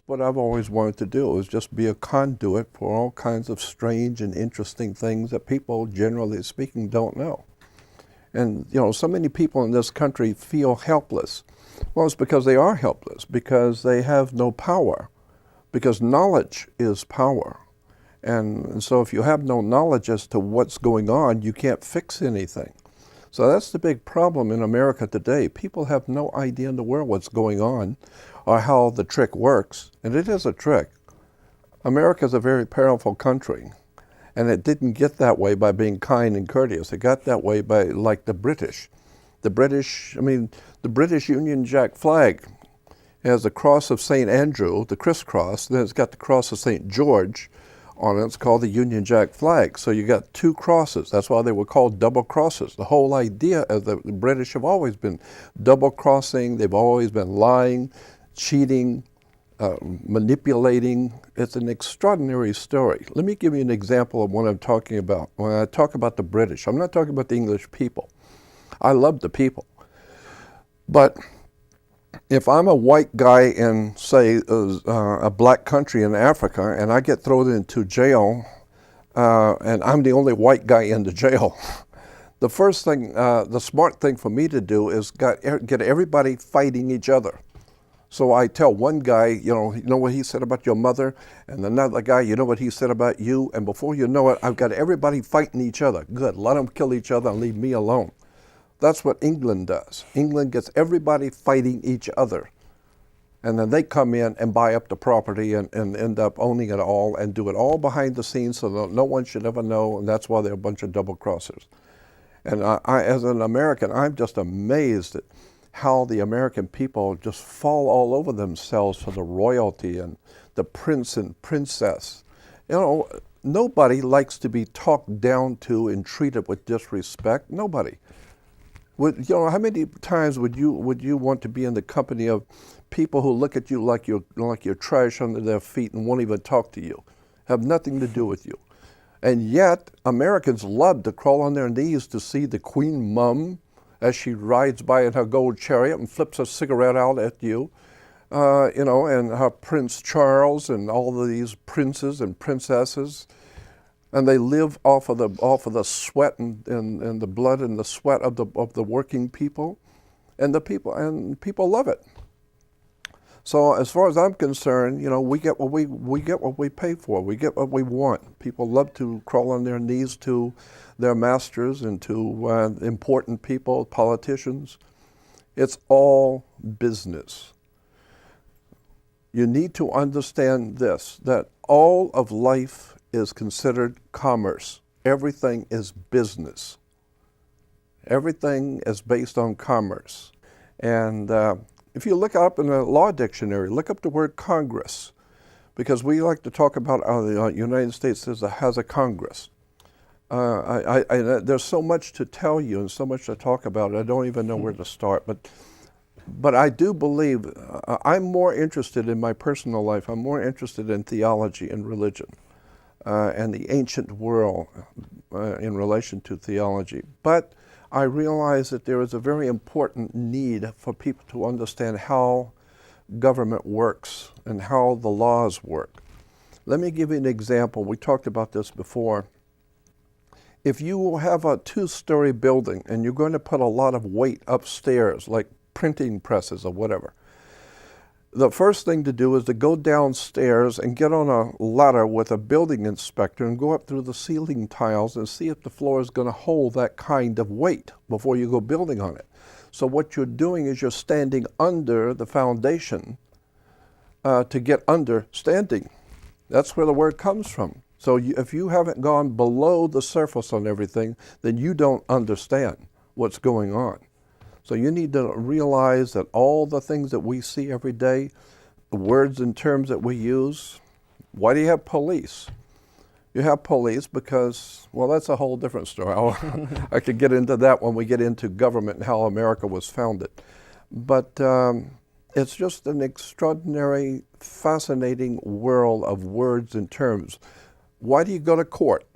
what I've always wanted to do, is just be a conduit for all kinds of strange and interesting things that people, generally speaking, don't know. And, you know, so many people in this country feel helpless. Well, it's because they are helpless, because they have no power, because knowledge is power. And so if you have no knowledge as to what's going on, you can't fix anything. So that's the big problem in America today. People have no idea in the world what's going on or how the trick works. And it is a trick. America is a very powerful country. And it didn't get that way by being kind and courteous. It got that way by, like the British. The British Union Jack flag has the cross of St. Andrew, the crisscross, then it's got the cross of St. George on it. It's called the Union Jack flag. So you got two crosses. That's why they were called double crosses. The whole idea of the British have always been double crossing. They've always been lying, cheating, manipulating. It's an extraordinary story. Let me give you an example of what I'm talking about. When I talk about the British, I'm not talking about the English people. I love the people. But if I'm a white guy in, say, a black country in Africa, and I get thrown into jail, and I'm the only white guy in the jail, the first thing, the smart thing for me to do is get everybody fighting each other. So I tell one guy, you know what he said about your mother, and another guy, you know what he said about you, and before you know it, I've got everybody fighting each other. Good, let them kill each other and leave me alone. That's what England does. England gets everybody fighting each other. And then they come in and buy up the property and end up owning it all and do it all behind the scenes so that no one should ever know, and that's why they're a bunch of double crossers. And I, as an American, I'm just amazed at how the American people just fall all over themselves for the royalty and the prince and princess. You know, nobody likes to be talked down to and treated with disrespect. Nobody. How many times would you want to be in the company of people who look at you like you're trash under their feet and won't even talk to you, have nothing to do with you? And yet, Americans love to crawl on their knees to see the Queen Mum as she rides by in her gold chariot and flips a cigarette out at you, and her Prince Charles and all of these princes and princesses. And they live off of the sweat and the blood and the sweat of the working people, and people love it. So as far as I'm concerned, we get what we pay for. We get what we want. People love to crawl on their knees to their masters and to important people, politicians. It's all business. You need to understand this, that all of life is considered commerce. Everything is business. Everything is based on commerce. And if you look up in a law dictionary, look up the word Congress, because we like to talk about the United States has a Congress. There's so much to tell you and so much to talk about, I don't even know where to start. But I do believe, I'm more interested in my personal life, I'm more interested in theology and religion. And the ancient world in relation to theology. But I realize that there is a very important need for people to understand how government works and how the laws work. Let me give you an example. We talked about this before. If you have a two-story building and you're going to put a lot of weight upstairs, like printing presses or whatever, the first thing to do is to go downstairs and get on a ladder with a building inspector and go up through the ceiling tiles and see if the floor is going to hold that kind of weight before you go building on it. So what you're doing is you're standing under the foundation to get understanding. That's where the word comes from. So if you haven't gone below the surface on everything, then you don't understand what's going on. So you need to realize that all the things that we see every day, the words and terms that we use, why do you have police? You have police because, well, that's a whole different story. I could get into that when we get into government and how America was founded. But it's just an extraordinary, fascinating world of words and terms. Why do you go to court?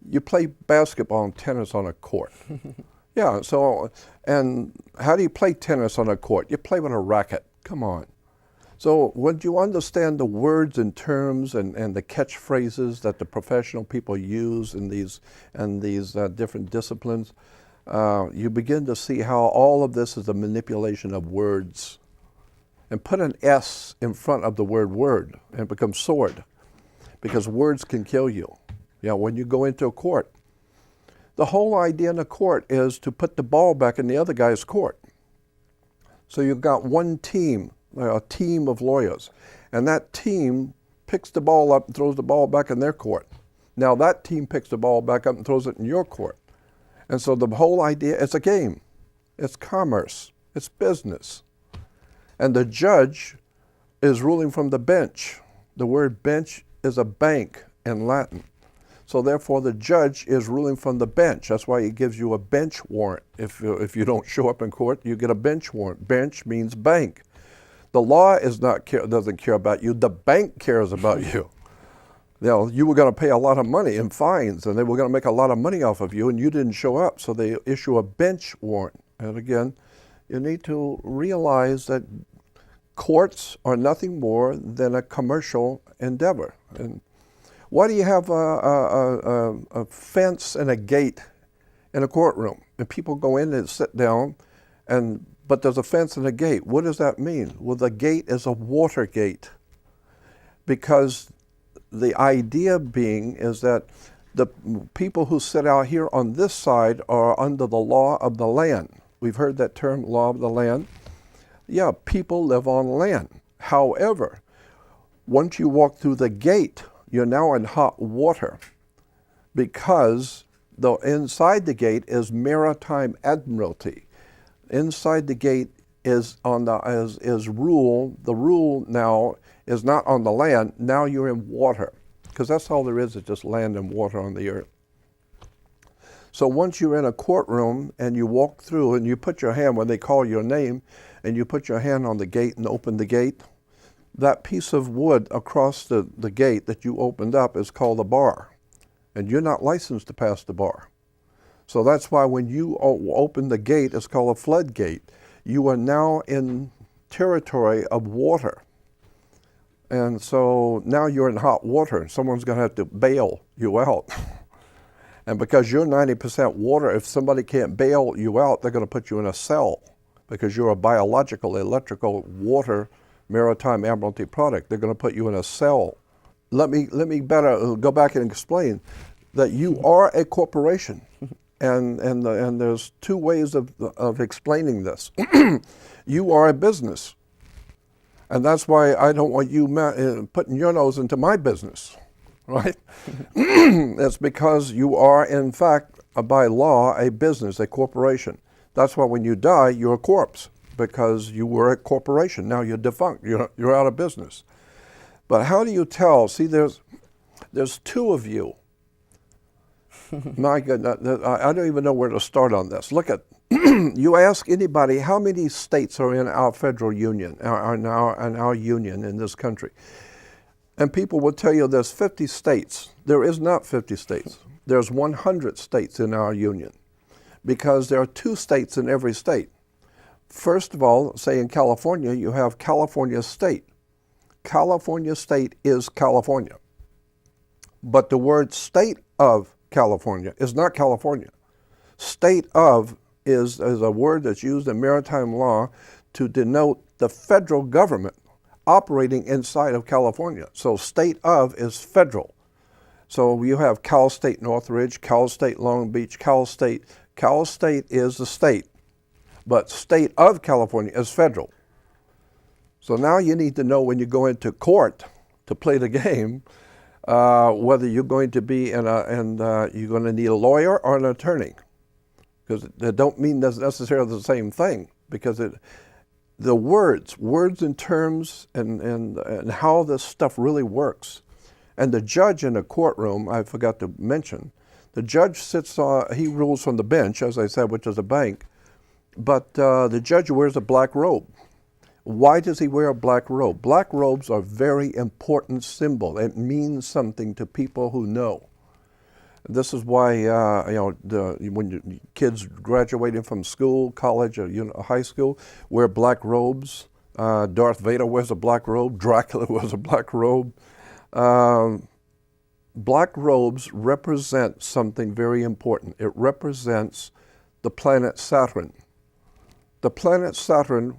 You play basketball and tennis on a court. Yeah, so, and how do you play tennis on a court? You play with a racket. Come on. So when you understand the words and terms and the catchphrases that the professional people use in these different disciplines, you begin to see how all of this is a manipulation of words. And put an S in front of the word word, and it becomes sword, because words can kill you. You know, when you go into a court, the whole idea in a court is to put the ball back in the other guy's court. So you've got one team, a team of lawyers, and that team picks the ball up and throws the ball back in their court. Now that team picks the ball back up and throws it in your court. And so the whole idea, it's a game. It's commerce. It's business. And the judge is ruling from the bench. The word bench is a bank in Latin. So therefore the judge is ruling from the bench. That's why he gives you a bench warrant. If you don't show up in court, you get a bench warrant. Bench means bank. The law doesn't care about you. The bank cares about you. You know, you were going to pay a lot of money in fines, and they were going to make a lot of money off of you, and you didn't show up. So they issue a bench warrant. And again, you need to realize that courts are nothing more than a commercial endeavor. And why do you have a fence and a gate in a courtroom? And people go in and sit down, but there's a fence and a gate. What does that mean? Well, the gate is a water gate, because the idea being is that the people who sit out here on this side are under the law of the land. We've heard that term, law of the land. Yeah, people live on land. However, once you walk through the gate, you're now in hot water, because inside the gate is maritime admiralty. Inside the gate is rule. The rule now is not on the land. Now you're in water, because that's all there is just land and water on the earth. So once you're in a courtroom and you walk through and you put your hand, when they call your name, and you put your hand on the gate and open the gate, that piece of wood across the gate that you opened up is called a bar. And you're not licensed to pass the bar. So that's why when you open the gate, it's called a floodgate. You are now in territory of water. And so now you're in hot water, and someone's going to have to bail you out. And because you're 90% water, if somebody can't bail you out, they're going to put you in a cell, because you're a biological, electrical, water, maritime admiralty product. They're going to put you in a cell. Let me better go back and explain that you are a corporation. And there's two ways of explaining this. You are a business. And that's why I don't want you putting your nose into my business, right? It's because you are, in fact, by law, a business, a corporation. That's why when you die, you're a corpse, because you were a corporation. Now you're defunct. You're out of business. But how do you tell? See, there's two of you. My goodness, I don't even know where to start on this. Look at, you ask anybody, how many states are in our federal union, in our union in this country? And people will tell you there's 50 states. There is not 50 states. There's 100 states in our union, because there are 2 states in every state. First of all, say in California, you have California State. California State is California. But the word state of California is not California. State of is a word that's used in maritime law to denote the federal government operating inside of California. So state of is federal. So you have Cal State Northridge, Cal State Long Beach, Cal State. Cal State is the state, but state of California is federal. So now you need to know when you go into court to play the game, whether you're going to be you're going to need a lawyer or an attorney, because they don't mean necessarily the same thing, because the words and terms and how this stuff really works. And the judge in a courtroom, I forgot to mention, the judge sits he rules from the bench, as I said, which is a bank, but the judge wears a black robe. Why does he wear a black robe? Black robes are a very important symbol. It means something to people who know. This is why when kids graduating from school, college, or high school, wear black robes. Darth Vader wears a black robe. Dracula wears a black robe. Black robes represent something very important. It represents the planet Saturn. The planet Saturn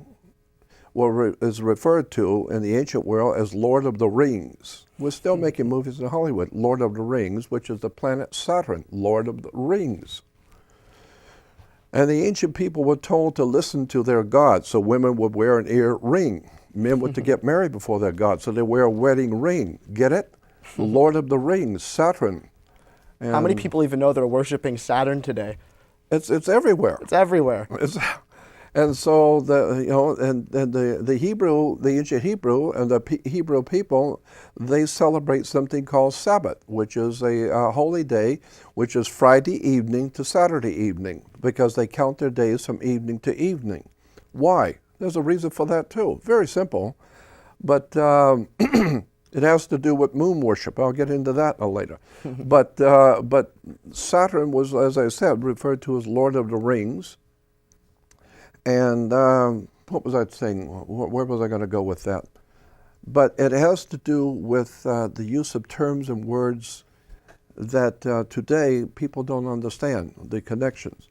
is referred to in the ancient world as Lord of the Rings. We're still making movies in Hollywood. Lord of the Rings, which is the planet Saturn, Lord of the Rings. And the ancient people were told to listen to their gods, so women would wear an ear ring. Men were to get married before their god, so they wear a wedding ring. Get it? Lord of the Rings, Saturn. And how many people even know they're worshiping Saturn today? It's everywhere. It's everywhere. And so the Hebrew, the ancient Hebrew, and the Hebrew people, they celebrate something called Sabbath, which is a holy day, which is Friday evening to Saturday evening, because they count their days from evening to evening. Why? There's a reason for that too. Very simple, but it has to do with moon worship. I'll get into that later. But Saturn was, as I said, referred to as Lord of the Rings. And what was I saying? Where was I going to go with that? But it has to do with the use of terms and words that today people don't understand, the connections.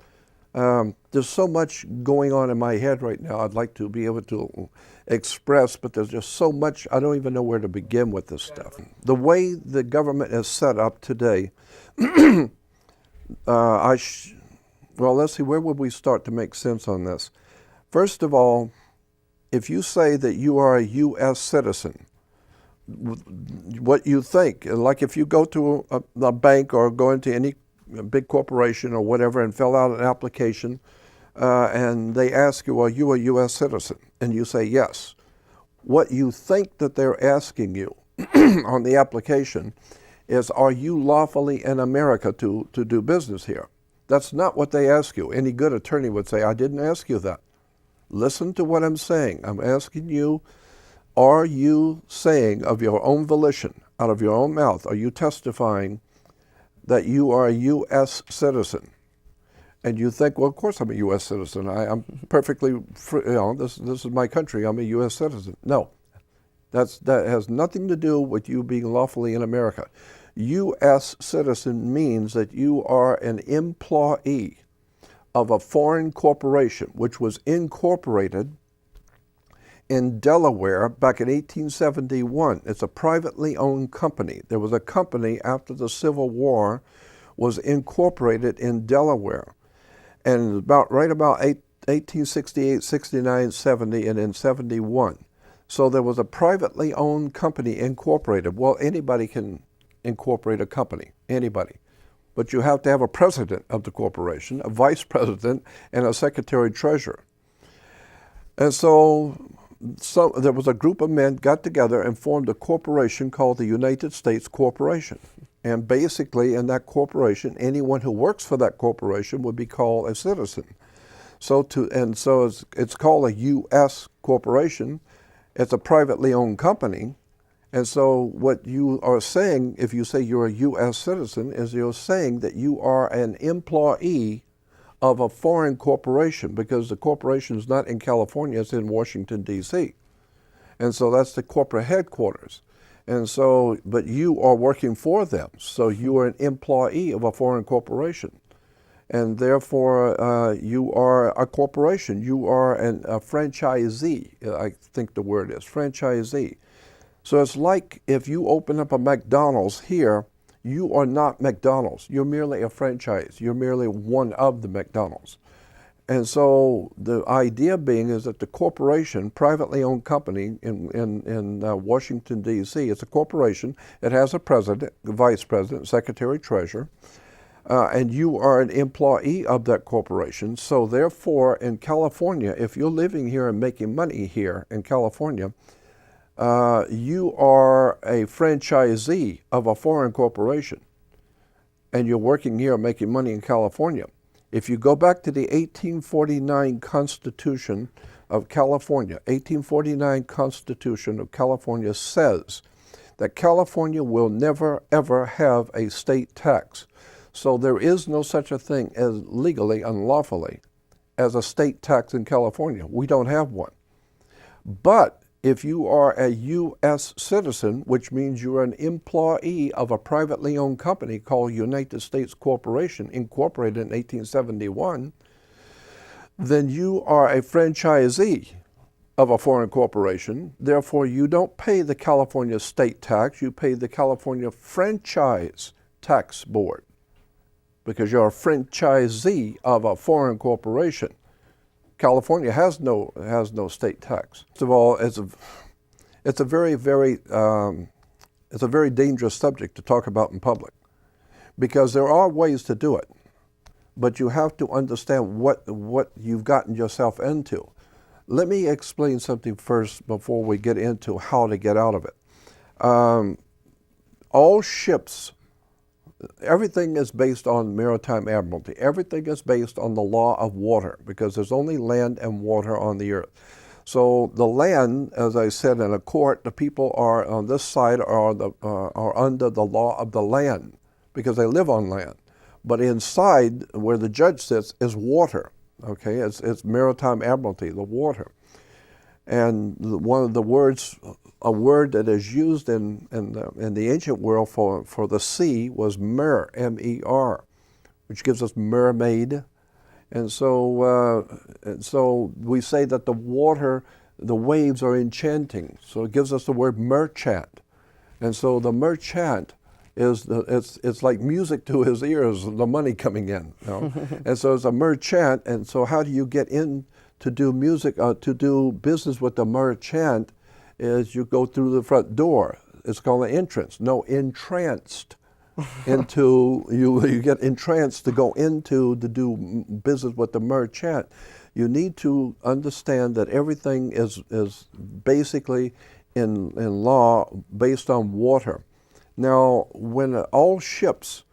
There's so much going on in my head right now I'd like to be able to express, but there's just so much, I don't even know where to begin with this stuff. The way the government is set up today, well, let's see, where would we start to make sense on this? First of all, if you say that you are a U.S. citizen, what you think, like if you go to a bank or go into any big corporation or whatever and fill out an application and they ask you, are you a U.S. citizen? And you say yes. What you think that they're asking you on the application is, are you lawfully in America to do business here? That's not what they ask you. Any good attorney would say, I didn't ask you that. Listen to what I'm saying. I'm asking you, are you saying of your own volition, out of your own mouth, are you testifying that you are a U.S. citizen? And you think, well, of course I'm a U.S. citizen. I'm perfectly free, this is my country. I'm a U.S. citizen. No, that has nothing to do with you being lawfully in America. U.S. citizen means that you are an employee of a foreign corporation, which was incorporated in Delaware back in 1871. It's a privately owned company. There was a company after the Civil War was incorporated in Delaware. And right about 1868, 69, 70, and in 71. So there was a privately owned company incorporated. Well, anybody can incorporate a company, anybody. But you have to have a president of the corporation, a vice president, and a secretary-treasurer. And so there was a group of men got together and formed a corporation called the United States Corporation. And basically in that corporation, anyone who works for that corporation would be called a citizen. So it's called a U.S. corporation. It's a privately owned company. And so what you are saying, if you say you're a U.S. citizen, is you're saying that you are an employee of a foreign corporation, because the corporation is not in California, it's in Washington, D.C. And so that's the corporate headquarters. And so, but you are working for them, so you are an employee of a foreign corporation. And therefore, you are a corporation. You are a franchisee, I think the word is, franchisee. So it's like if you open up a McDonald's here, you are not McDonald's. You're merely a franchise. You're merely one of the McDonald's. And so the idea being is that the corporation, privately owned company in Washington, D.C., it's a corporation. It has a president, vice president, secretary, treasurer, and you are an employee of that corporation. So therefore, in California, if you're living here and making money here in California, you are a franchisee of a foreign corporation, and you're working here making money in California. If you go back to the 1849 Constitution of California, 1849 Constitution of California says that California will never, ever have a state tax. So there is no such a thing as legally, unlawfully, as a state tax in California. We don't have one. But if you are a U.S. citizen, which means you're an employee of a privately owned company called United States Corporation, incorporated in 1871, then you are a franchisee of a foreign corporation. Therefore, you don't pay the California state tax, you pay the California Franchise Tax Board because you're a franchisee of a foreign corporation. California has no state tax. First of all, it's a very dangerous subject to talk about in public because there are ways to do it, but you have to understand what you've gotten yourself into. Let me explain something first before we get into how to get out of it. All ships, everything is based on maritime admiralty. Everything is based on the law of water because there's only land and water on the earth. So the land, as I said in a court, the people are on this side are under the law of the land because they live on land. But inside where the judge sits is water. Okay, it's maritime admiralty, the water. And one of the words, a word that is used in the ancient world for the sea was mer, M-E-R, which gives us mermaid. And so we say that the water, the waves are enchanting. So it gives us the word merchant. And so the merchant it's like music to his ears, the money coming in. You know? And so it's a merchant. And so how do you get in to do music, to do business with the merchant is you go through the front door. It's called an entrance. No, entranced. You get entranced to go into to do business with the merchant. You need to understand that everything is basically in law based on water. Now, when all ships,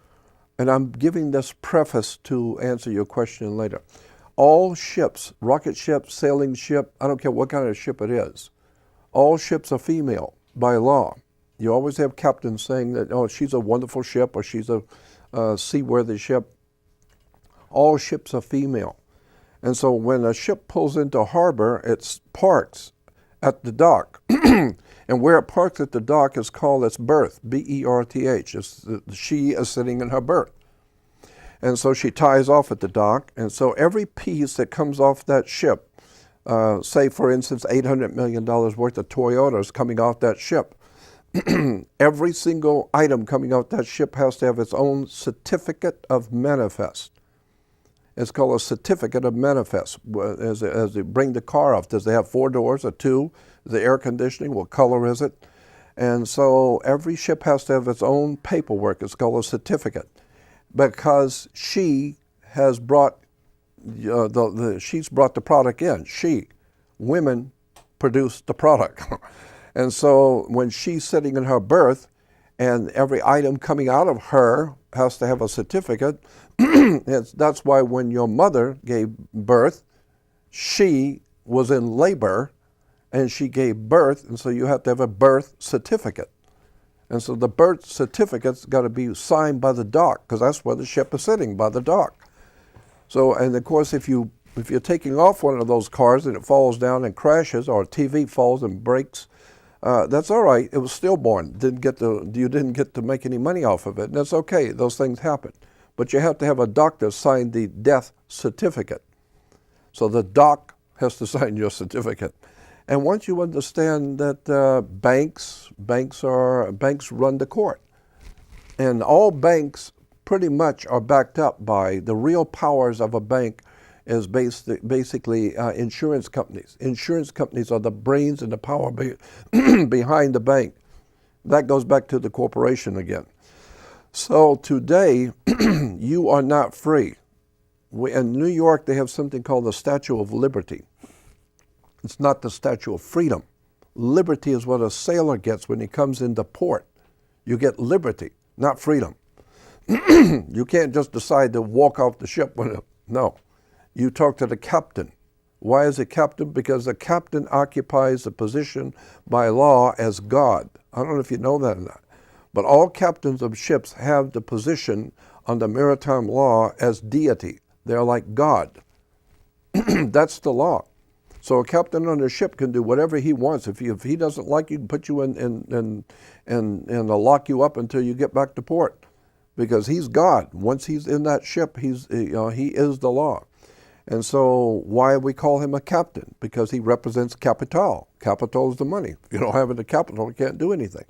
and I'm giving this preface to answer your question later, all ships, rocket ship, sailing ship, I don't care what kind of ship it is, all ships are female by law. You always have captains saying that, oh, she's a wonderful ship or she's a seaworthy ship. All ships are female. And so when a ship pulls into harbor, it parks at the dock. And where it parks at the dock is called its berth, B-E-R-T-H. She is sitting in her berth. And so she ties off at the dock. And so every piece that comes off that ship, say for instance $800 million worth of Toyotas coming off that ship, every single item coming off that ship has to have its own certificate of manifest. It's called a certificate of manifest. As they bring the car off, does it have 4 doors or 2? The air conditioning, what color is it? And so every ship has to have its own paperwork. It's called a certificate because she has brought she's brought the product in. Women produce the product. And so when she's sitting in her berth and every item coming out of her has to have a certificate, that's why when your mother gave birth, she was in labor and she gave birth, and so you have to have a birth certificate. And so the birth certificate's got to be signed by the dock because that's where the ship is sitting, by the dock. So, and of course, if you're taking off one of those cars and it falls down and crashes, or a TV falls and breaks, that's all right. It was stillborn. You didn't get to make any money off of it. And that's okay. Those things happen. But you have to have a doctor sign the death certificate. So the doc has to sign your certificate. And once you understand that banks run the court, and all banks pretty much are backed up by the real powers of a bank is basically insurance companies. Insurance companies are the brains and the power behind the bank. That goes back to the corporation again. So today, you are not free. In New York, they have something called the Statue of Liberty. It's not the Statue of Freedom. Liberty is what a sailor gets when he comes into port. You get liberty, not freedom. You can't just decide to walk off the ship. No. You talk to the captain. Why is it captain? Because the captain occupies the position by law as God. I don't know if you know that or not. But all captains of ships have the position under maritime law as deity. They're like God. That's the law. So a captain on a ship can do whatever he wants. If he doesn't like you, can put you in and lock you up until you get back to port, because he's God. Once he's in that ship, he is the law. And so why we call him a captain? Because he represents capital. Capital is the money. If you don't have the capital, you can't do anything.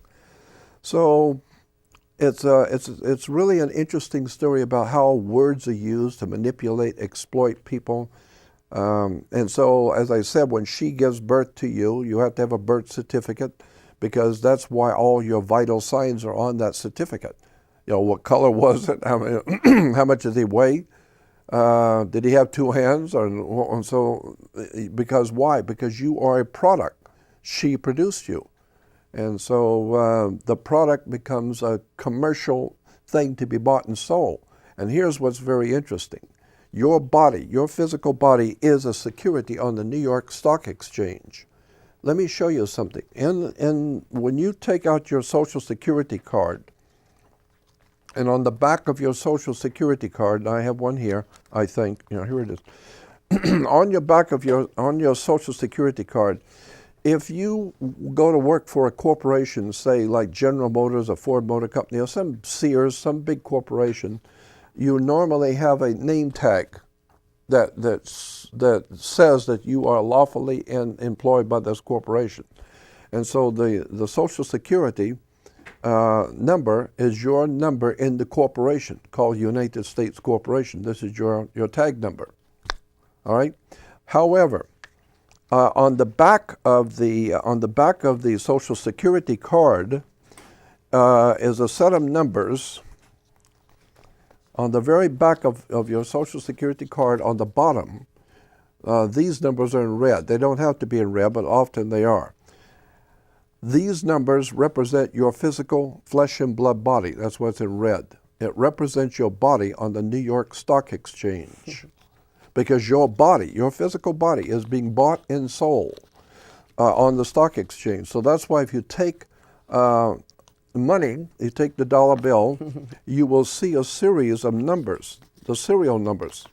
So it's really an interesting story about how words are used to manipulate, exploit people. And so, as I said, when she gives birth to you, you have to have a birth certificate, because that's why all your vital signs are on that certificate. You know, what color was it? How much did he weigh? Did he have two hands? And so, because why? Because you are a product. She produced you. And so the product becomes a commercial thing to be bought and sold. And here's what's very interesting. Your body, your physical body, is a security on the New York Stock Exchange. Let me show you something. When you take out your Social Security card, and on the back of your Social Security card, and I have one here, I think, here it is. On your back of your Social Security card, if you go to work for a corporation, say like General Motors or Ford Motor Company or some Sears, some big corporation, you normally have a name tag that says that you are lawfully employed by this corporation. And so the Social Security number is your number in the corporation called United States Corporation. This is your tag number. All right. However, on the back of the Social Security card is a set of numbers. On the very back of your Social Security card, on the bottom, these numbers are in red. They don't have to be in red, but often they are. These numbers represent your physical flesh and blood body. That's what's in red. It represents your body on the New York Stock Exchange. Because your body, your physical body, is being bought and sold on the stock exchange. So that's why if you take money, you take the dollar bill, you will see a series of numbers, the serial numbers.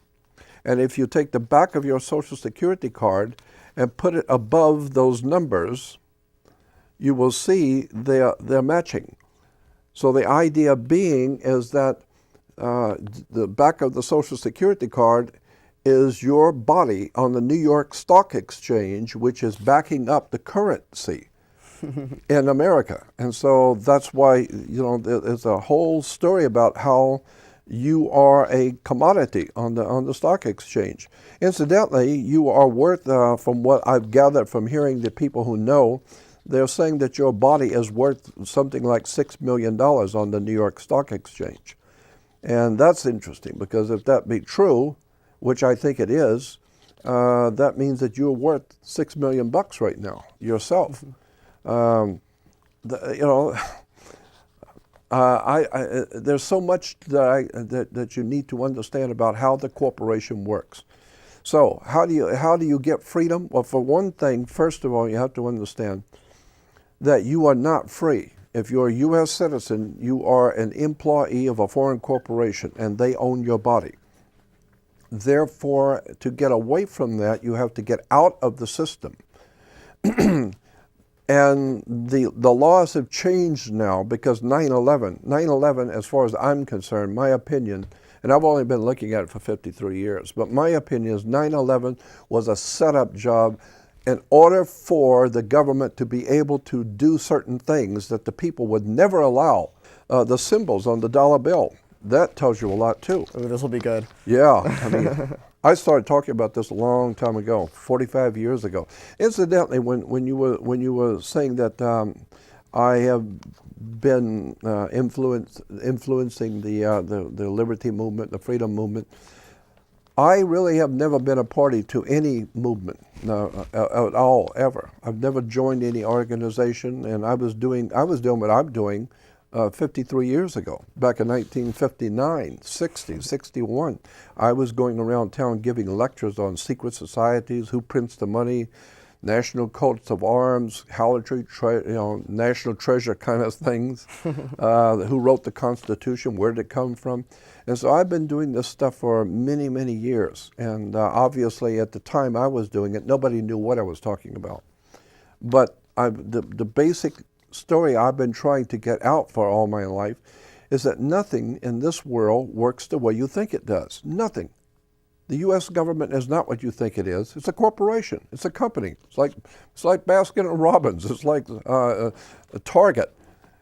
And if you take the back of your Social Security card and put it above those numbers, you will see they're matching. So the idea being is that the back of the Social Security card is your body on the New York Stock Exchange, which is backing up the currency in America. And so that's why, there's a whole story about how you are a commodity on the stock exchange. Incidentally, you are worth, from what I've gathered from hearing the people who know, they're saying that your body is worth something like $6 million on the New York Stock Exchange. And that's interesting, because if that be true, which I think it is, that means that you're worth $6 million right now yourself. There's so much that you need to understand about how the corporation works. So how do you get freedom? Well, for one thing, first of all, you have to understand that you are not free. If you're a U.S. citizen, you are an employee of a foreign corporation, and they own your body. Therefore, to get away from that, you have to get out of the system. And the laws have changed now because 9/11, as far as I'm concerned, my opinion, and I've only been looking at it for 53 years, but my opinion is 9/11 was a setup job in order for the government to be able to do certain things that the people would never allow. The symbols on the dollar bill, that tells you a lot too. Ooh, this will be good. Yeah, I mean, I started talking about this a long time ago, 45 years ago. Incidentally, when you were saying that I have been influencing the liberty movement, the freedom movement, I really have never been a party to any movement at all, ever. I've never joined any organization, and I was doing what I'm doing 53 years ago, back in 1959, 60, 61. I was going around town giving lectures on secret societies, who prints the money, national coats of arms, harlotry, national treasure kind of things. Who wrote the Constitution? Where did it come from? And so I've been doing this stuff for many, many years. And obviously at the time I was doing it, nobody knew what I was talking about. But the basic story I've been trying to get out for all my life is that nothing in this world works the way you think it does. Nothing. The U.S. government is not what you think it is. It's a corporation. It's a company. It's like Baskin and Robbins. It's like a Target.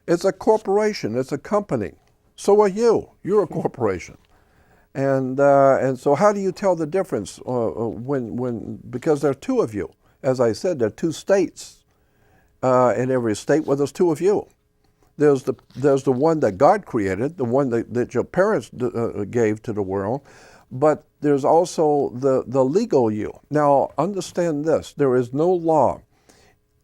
It's a corporation. It's a company. So are you. You're a corporation. And so how do you tell the difference because there are two of you. As I said, there are two states in every state where there's two of you. There's the one that God created, the one that your parents gave to the world, but there's also the legal you. Now, understand this. There is no law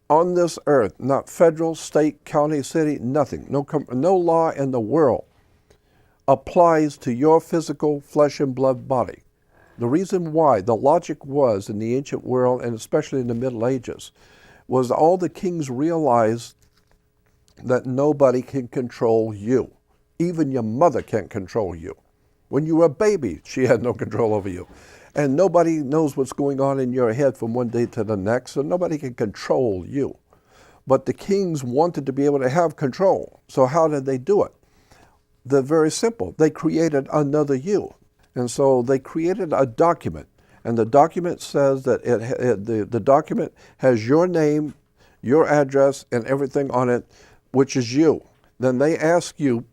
on this earth, not federal, state, county, city, nothing. No law in the world applies to your physical flesh and blood body. The reason why, the logic was in the ancient world, and especially in the Middle Ages, was all the kings realized that nobody can control you. Even your mother can't control you. When you were a baby, she had no control over you. And nobody knows what's going on in your head from one day to the next, so nobody can control you. But the kings wanted to be able to have control. So how did they do it? They're very simple. They created another you. And so they created a document. And the document says that the document has your name, your address, and everything on it, which is you. Then they ask you,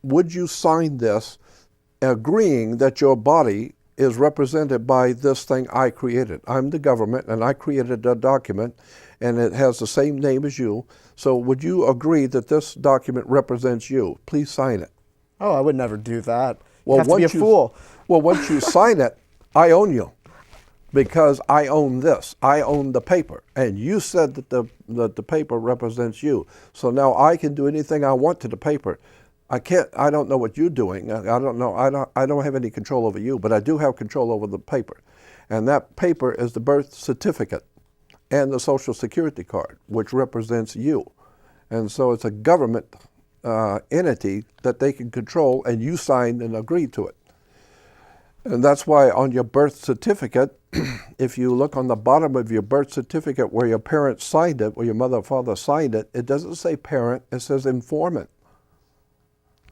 would you sign this agreeing that your body is represented by this thing I created? I'm the government, and I created a document, and it has the same name as you. So would you agree that this document represents you? Please sign it. Oh, I would never do that. Well, you have to be a fool. Well, once you sign it, I own you. Because I own this. I own the paper. And you said that the paper represents you. So now I can do anything I want to the paper. I don't know what you're doing. I don't know. I don't have any control over you, but I do have control over the paper. And that paper is the birth certificate and the Social Security card, which represents you. And so it's a government entity that they can control, and you signed and agreed to it. And that's why on your birth certificate, if you look on the bottom of your birth certificate where your parents signed it, where your mother or father signed it, it doesn't say parent, it says informant.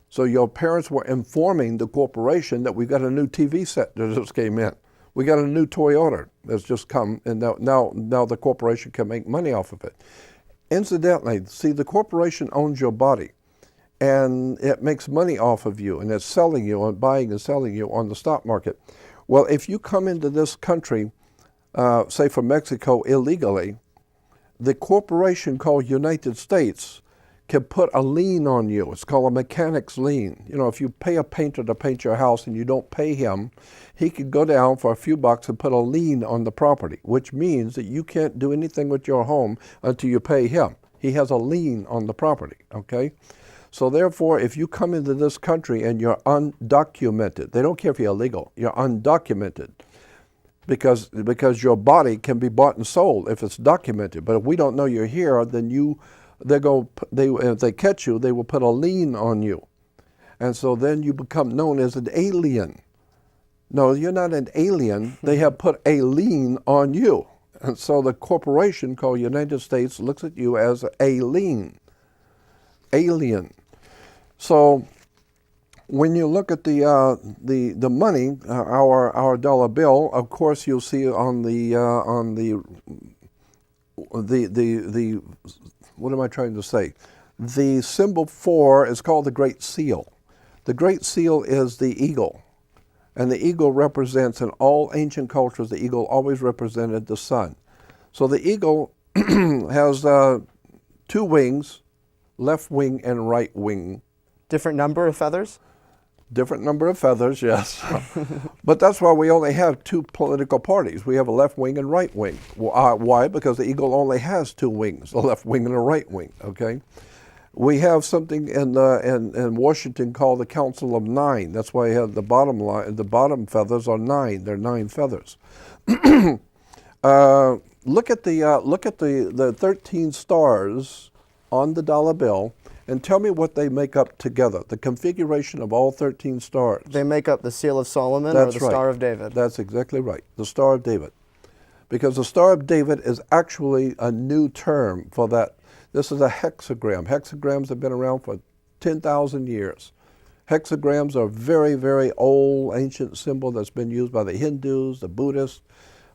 So your parents were informing the corporation that we got a new TV set that just came in. We got a new Toyota that's just come, and now the corporation can make money off of it. Incidentally, see, the corporation owns your body, and it makes money off of you, and it's selling you and buying and selling you on the stock market. Well, if you come into this country, say from Mexico illegally, the corporation called United States can put a lien on you. It's called a mechanic's lien. You know, if you pay a painter to paint your house and you don't pay him, he could go down for a few bucks and put a lien on the property, which means that you can't do anything with your home until you pay him. He has a lien on the property, okay? So therefore, if you come into this country and you're undocumented, they don't care if you're illegal, you're undocumented, because your body can be bought and sold if it's documented. But if we don't know you're here, then if they catch you, they will put a lien on you. And so then you become known as an alien. No, you're not an alien. They have put a lien on you. And so the corporation called United States looks at you as a lien. Alien. So when you look at the money, our dollar bill, of course you'll see on the what am I trying to say? The symbol 4 is called the Great Seal. The Great Seal is the eagle. And the eagle represents, in all ancient cultures, the eagle always represented the sun. So the eagle has 2 wings, left wing and right wing. Different number of feathers? Different number of feathers, yes. But that's why we only have 2 political parties. We have a left wing and right wing. Why? Because the eagle only has 2 wings, a left wing and a right wing, okay? We have something in Washington called the Council of 9. That's why I have the bottom feathers are 9. They're 9 feathers. look at the 13 stars on the dollar bill and tell me what they make up together, the configuration of all 13 stars. They make up the Seal of Solomon That's or the right. Star of David. That's exactly right, the Star of David. Because the Star of David is actually a new term for that. This is a hexagram. Hexagrams have been around for 10,000 years. Hexagrams are a very, very old, ancient symbol that's been used by the Hindus, the Buddhists.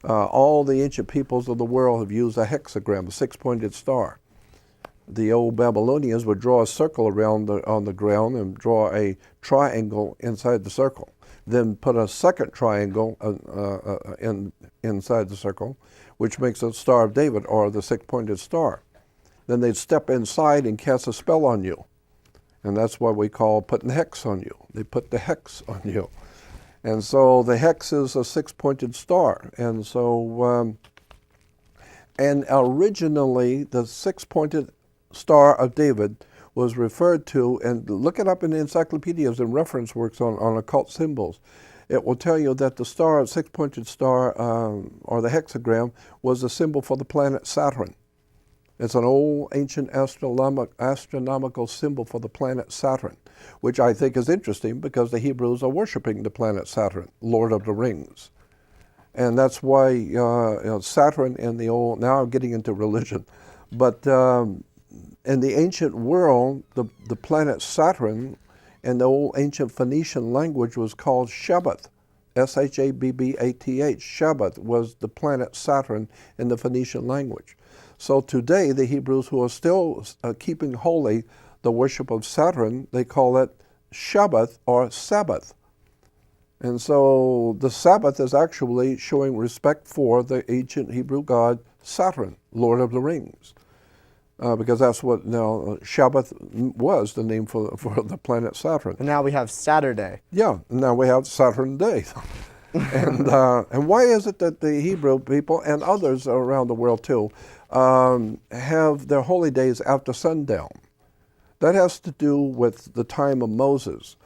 All the ancient peoples of the world have used a hexagram, a six-pointed star. The old Babylonians would draw a circle around on the ground and draw a triangle inside the circle. Then put a second triangle inside the circle, which makes a Star of David, or the six-pointed star. Then they'd step inside and cast a spell on you. And that's what we call putting hex on you. They put the hex on you. And so the hex is a six-pointed star. And so, and originally the six-pointed Star of David was referred to, and look it up in the encyclopedias and reference works on occult symbols. It will tell you that the star, six-pointed star, or the hexagram, was a symbol for the planet Saturn. It's an old ancient astronomical symbol for the planet Saturn, which I think is interesting because the Hebrews are worshiping the planet Saturn, Lord of the Rings. And that's why Saturn in the old, now I'm getting into religion, but in the ancient world, the planet Saturn in the old ancient Phoenician language was called Shabbath, S-H-A-B-B-A-T-H. Shabbath was the planet Saturn in the Phoenician language. So today, the Hebrews who are still keeping holy the worship of Saturn, they call it Shabbath or Sabbath. And so the Sabbath is actually showing respect for the ancient Hebrew god Saturn, Lord of the Rings. Because that's what Shabbath was, the name for the planet Saturn. And now we have Saturday. Yeah, now we have Saturn Day. And why is it that the Hebrew people and others around the world too have their holy days after sundown? That has to do with the time of Moses.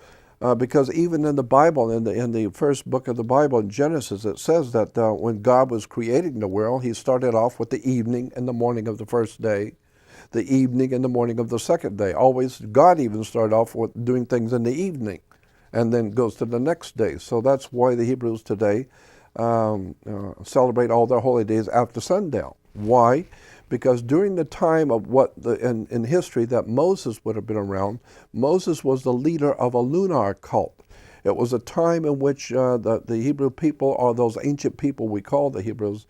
Because even in the Bible, in the first book of the Bible, in Genesis, it says that when God was creating the world, he started off with the evening and the morning of the first day, the evening and the morning of the second day. Always, God even started off with doing things in the evening and then goes to the next day. So that's why the Hebrews today celebrate all their holy days after sundown. Why? Because during the time of in history that Moses would have been around, Moses was the leader of a lunar cult. It was a time in which the Hebrew people, or those ancient people we call the Hebrews,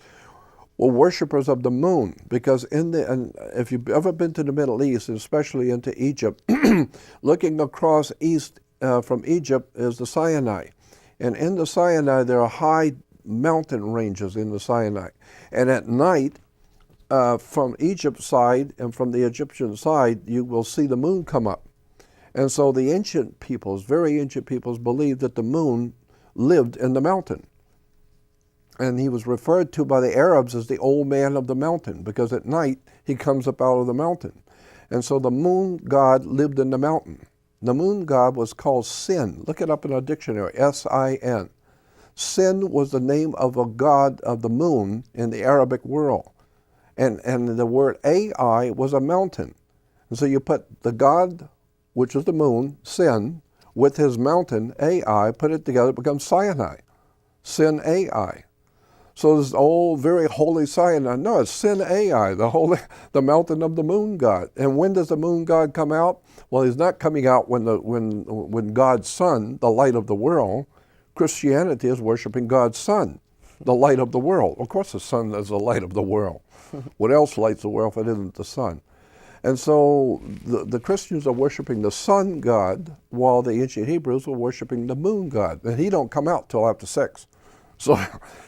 were worshippers of the moon. Because if you've ever been to the Middle East, and especially into Egypt, looking across east from Egypt is the Sinai. And in the Sinai, there are high mountain ranges in the Sinai. And at night, from Egypt's side and from the Egyptian side, you will see the moon come up. And so the ancient peoples, very ancient peoples, believed that the moon lived in the mountain. And he was referred to by the Arabs as the old man of the mountain, because at night he comes up out of the mountain. And so the moon god lived in the mountain. The moon god was called Sin. Look it up in a dictionary, S-I-N. Sin was the name of a god of the moon in the Arabic world. And the word Ai was a mountain. And so you put the god, which is the moon, Sin, with his mountain, Ai, put it together, it becomes Sinai. Sin Ai. So this old, very holy Sinai. No, it's Sin Ai, the mountain of the moon god. And when does the moon god come out? Well, he's not coming out when God's sun, the light of the world. Christianity is worshiping God's sun, the light of the world. Of course the sun is the light of the world. What else lights the world if it isn't the sun? And so the Christians are worshiping the sun god, while the ancient Hebrews were worshiping the moon god. And he don't come out till after 6. So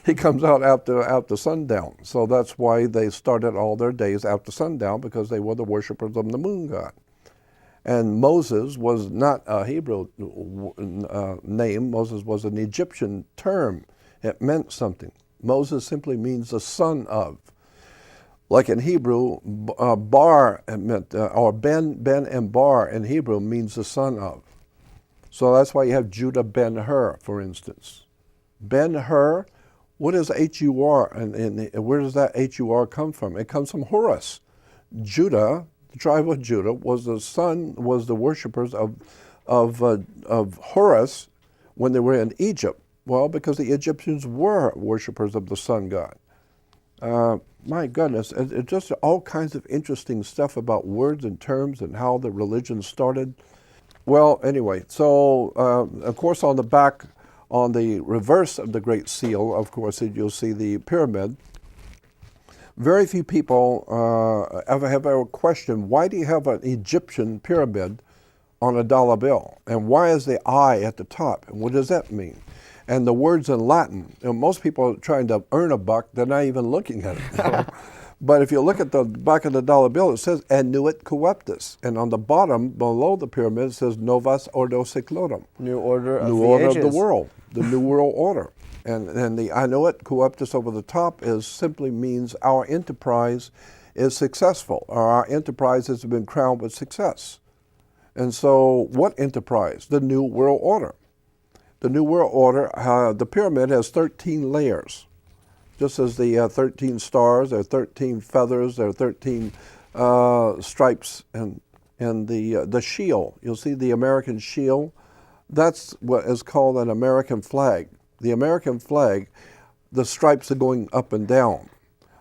he comes out after sundown. So that's why they started all their days after sundown, because they were the worshipers of the moon god. And Moses was not a Hebrew name. Moses was an Egyptian term. It meant something. Moses simply means the son of. Like in Hebrew, bar meant, or ben and bar in Hebrew means the son of. So that's why you have Judah ben-Hur, for instance. Ben-Hur What is H-U-R, and where does that H-U-R come from? It comes from Horus. Judah, the tribe of Judah, was the worshippers of Horus when they were in Egypt. Well, because the Egyptians were worshippers of the sun god. My goodness, it's just all kinds of interesting stuff about words and terms and how the religion started. Well, anyway, so of course on the back, on the reverse of the Great Seal, of course, you'll see the pyramid. Very few people have ever questioned, why do you have an Egyptian pyramid on a dollar bill? And why is the eye at the top? And what does that mean? And the words in Latin, most people are trying to earn a buck, they're not even looking at it. But if you look at the back of the dollar bill, it says annuit coeptus. And on the bottom, below the pyramid, it says novus ordo seclorum. New order of New the order ages. of the world, the new world order. And the annuit coeptus over the top simply means our enterprise is successful, or our enterprise has been crowned with success. And so what enterprise? The new world order. The new world order, the pyramid has 13 layers. Just as the 13 stars, there are 13 feathers, there are 13 stripes, and the shield. You'll see the American shield. That's what is called an American flag. The American flag, the stripes are going up and down.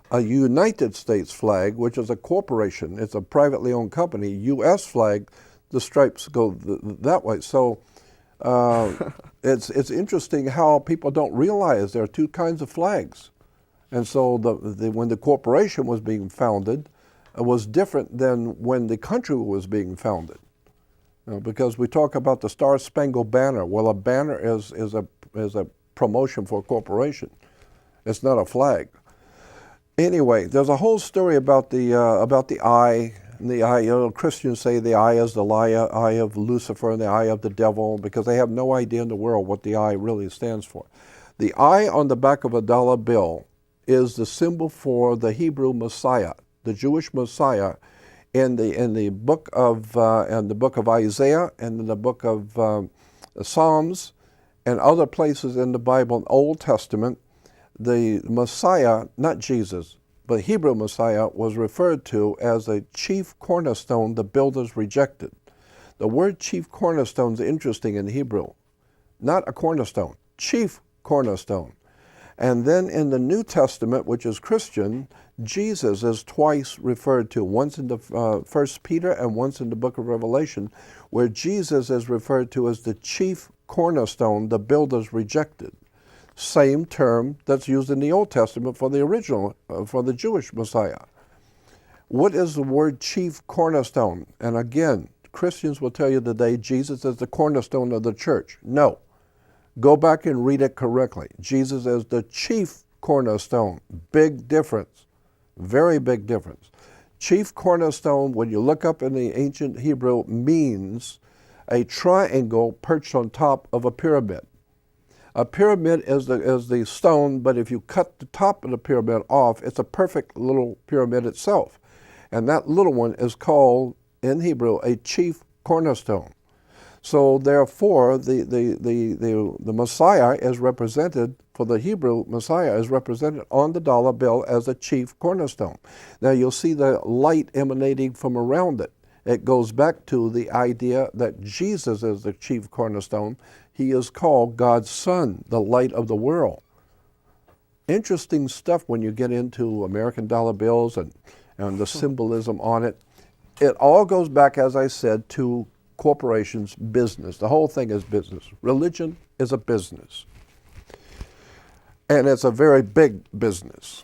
A United States flag, which is a corporation, it's a privately owned company, U.S. flag, the stripes go that way. So it's interesting how people don't realize there are two kinds of flags. And so when the corporation was being founded, it was different than when the country was being founded. Because we talk about the Star-Spangled Banner. Well, a banner is a promotion for a corporation. It's not a flag. Anyway, there's a whole story about the eye. And the eye, Christians say the eye is the eye of Lucifer and the eye of the devil, because they have no idea in the world what the eye really stands for. The eye on the back of a dollar bill is the symbol for the Hebrew Messiah, the Jewish Messiah, in the book of Isaiah and in the book of Psalms and other places in the Bible, Old Testament. The Messiah, not Jesus, but Hebrew Messiah, was referred to as a chief cornerstone the builders rejected. The word chief cornerstone is interesting in Hebrew. Not a cornerstone, chief cornerstone. And then in the New Testament, which is Christian, Jesus is twice referred to, once in the 1 Peter and once in the book of Revelation, where Jesus is referred to as the chief cornerstone the builders rejected. Same term that's used in the Old Testament for the original, for the Jewish Messiah. What is the word chief cornerstone? And again, Christians will tell you today Jesus is the cornerstone of the church. No. Go back and read it correctly. Jesus is the chief cornerstone. Big difference. Very big difference. Chief cornerstone, when you look up in the ancient Hebrew, means a triangle perched on top of a pyramid. A pyramid is the stone, but if you cut the top of the pyramid off, it's a perfect little pyramid itself. And that little one is called, in Hebrew, a chief cornerstone. So therefore, the Messiah is represented, for the Hebrew Messiah is represented on the dollar bill as a chief cornerstone. Now you'll see the light emanating from around it. It goes back to the idea that Jesus is the chief cornerstone. He is called God's Son, the light of the world. Interesting stuff when you get into American dollar bills and the symbolism on it. It all goes back, as I said, to corporations, business. The whole thing is business. Religion is a business. And it's a very big business.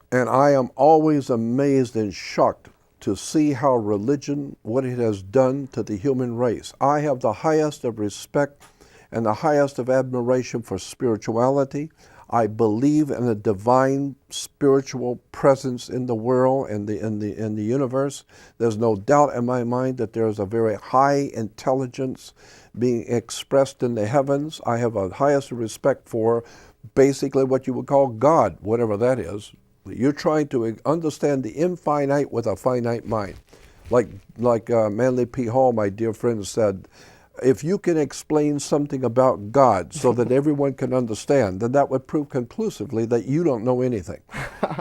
And I am always amazed and shocked to see how religion, what it has done to the human race. I have the highest of respect and the highest of admiration for spirituality. I believe in a divine spiritual presence in the world and in the universe. There's no doubt in my mind that there is a very high intelligence being expressed in the heavens. I have a highest respect for basically what you would call God, whatever that is. You're trying to understand the infinite with a finite mind. Like Manly P. Hall, my dear friend, said, if you can explain something about God so that everyone can understand, then that would prove conclusively that you don't know anything.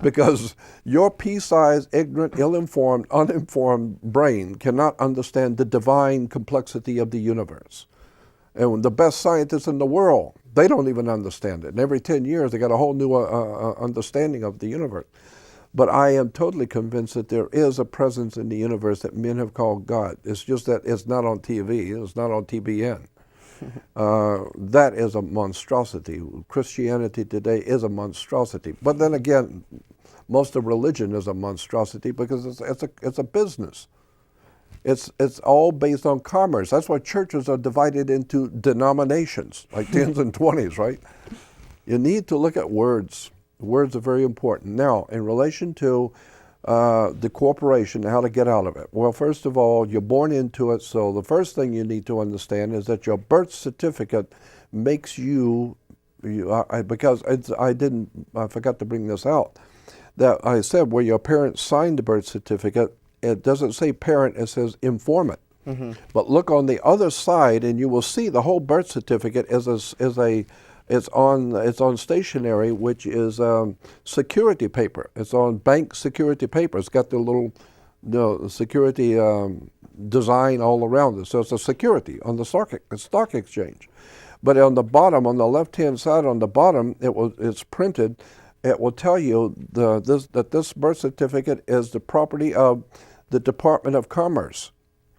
Because your pea-sized, ignorant, ill-informed, uninformed brain cannot understand the divine complexity of the universe. And the best scientists in the world, they don't even understand it. And every 10 years, they got a whole new understanding of the universe. But I am totally convinced that there is a presence in the universe that men have called God. It's just that it's not on TV. It's not on TBN. That is a monstrosity. Christianity today is a monstrosity. But then again, most of religion is a monstrosity because it's a business. It's all based on commerce. That's why churches are divided into denominations, like 10s and 20s, right? You need to look at words. Words are very important. Now, in relation to the corporation, how to get out of it. Well, first of all, you're born into it, so the first thing you need to understand is that your birth certificate makes you because I forgot to bring this out, that I said where your parents signed the birth certificate, it doesn't say parent, it says informant. Mm-hmm. But look on the other side, and you will see the whole birth certificate it's on stationery, which is security paper. It's on bank security paper. It's got the little security design all around it. So it's a security on the stock exchange. But on the bottom, on the left-hand side, on the bottom, it's printed. It will tell you that this birth certificate is the property of the Department of Commerce.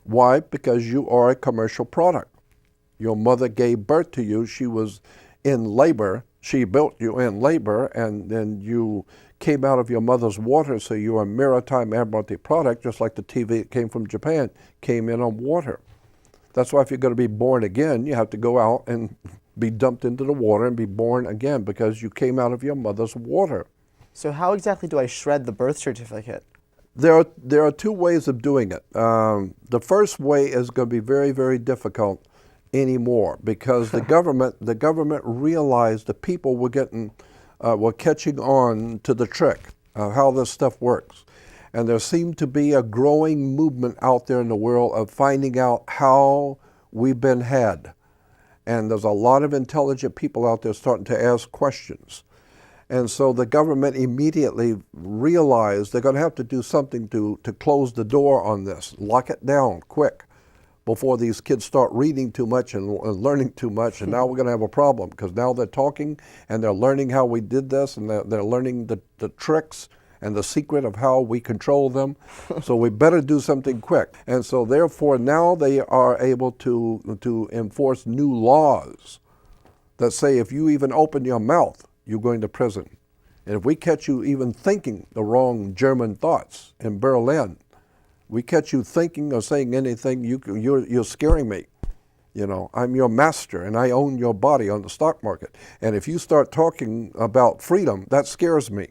Why? Because you are a commercial product. Your mother gave birth to you. She was in labor. She built you in labor, and then you came out of your mother's water, so you're a maritime admiralty product, just like the TV that came from Japan came in on water. That's why if you're going to be born again, you have to go out and be dumped into the water and be born again, because you came out of your mother's water. So how exactly do I shred the birth certificate? There are two ways of doing it. The first way is going to be very, very difficult anymore, because the government realized the people were catching on to the trick of how this stuff works. And there seemed to be a growing movement out there in the world of finding out how we've been had. And there's a lot of intelligent people out there starting to ask questions. And so the government immediately realized they're going to have to do something to close the door on this, lock it down quick, before these kids start reading too much and learning too much. And now we're going to have a problem, because now they're talking and they're learning how we did this, and they're learning the tricks and the secret of how we control them. So we better do something quick. And so therefore now they are able to enforce new laws that say if you even open your mouth, you're going to prison. And if we catch you even thinking the wrong German thoughts in Berlin, we catch you thinking or saying anything, you're scaring me. You know, I'm your master and I own your body on the stock market. And if you start talking about freedom, that scares me.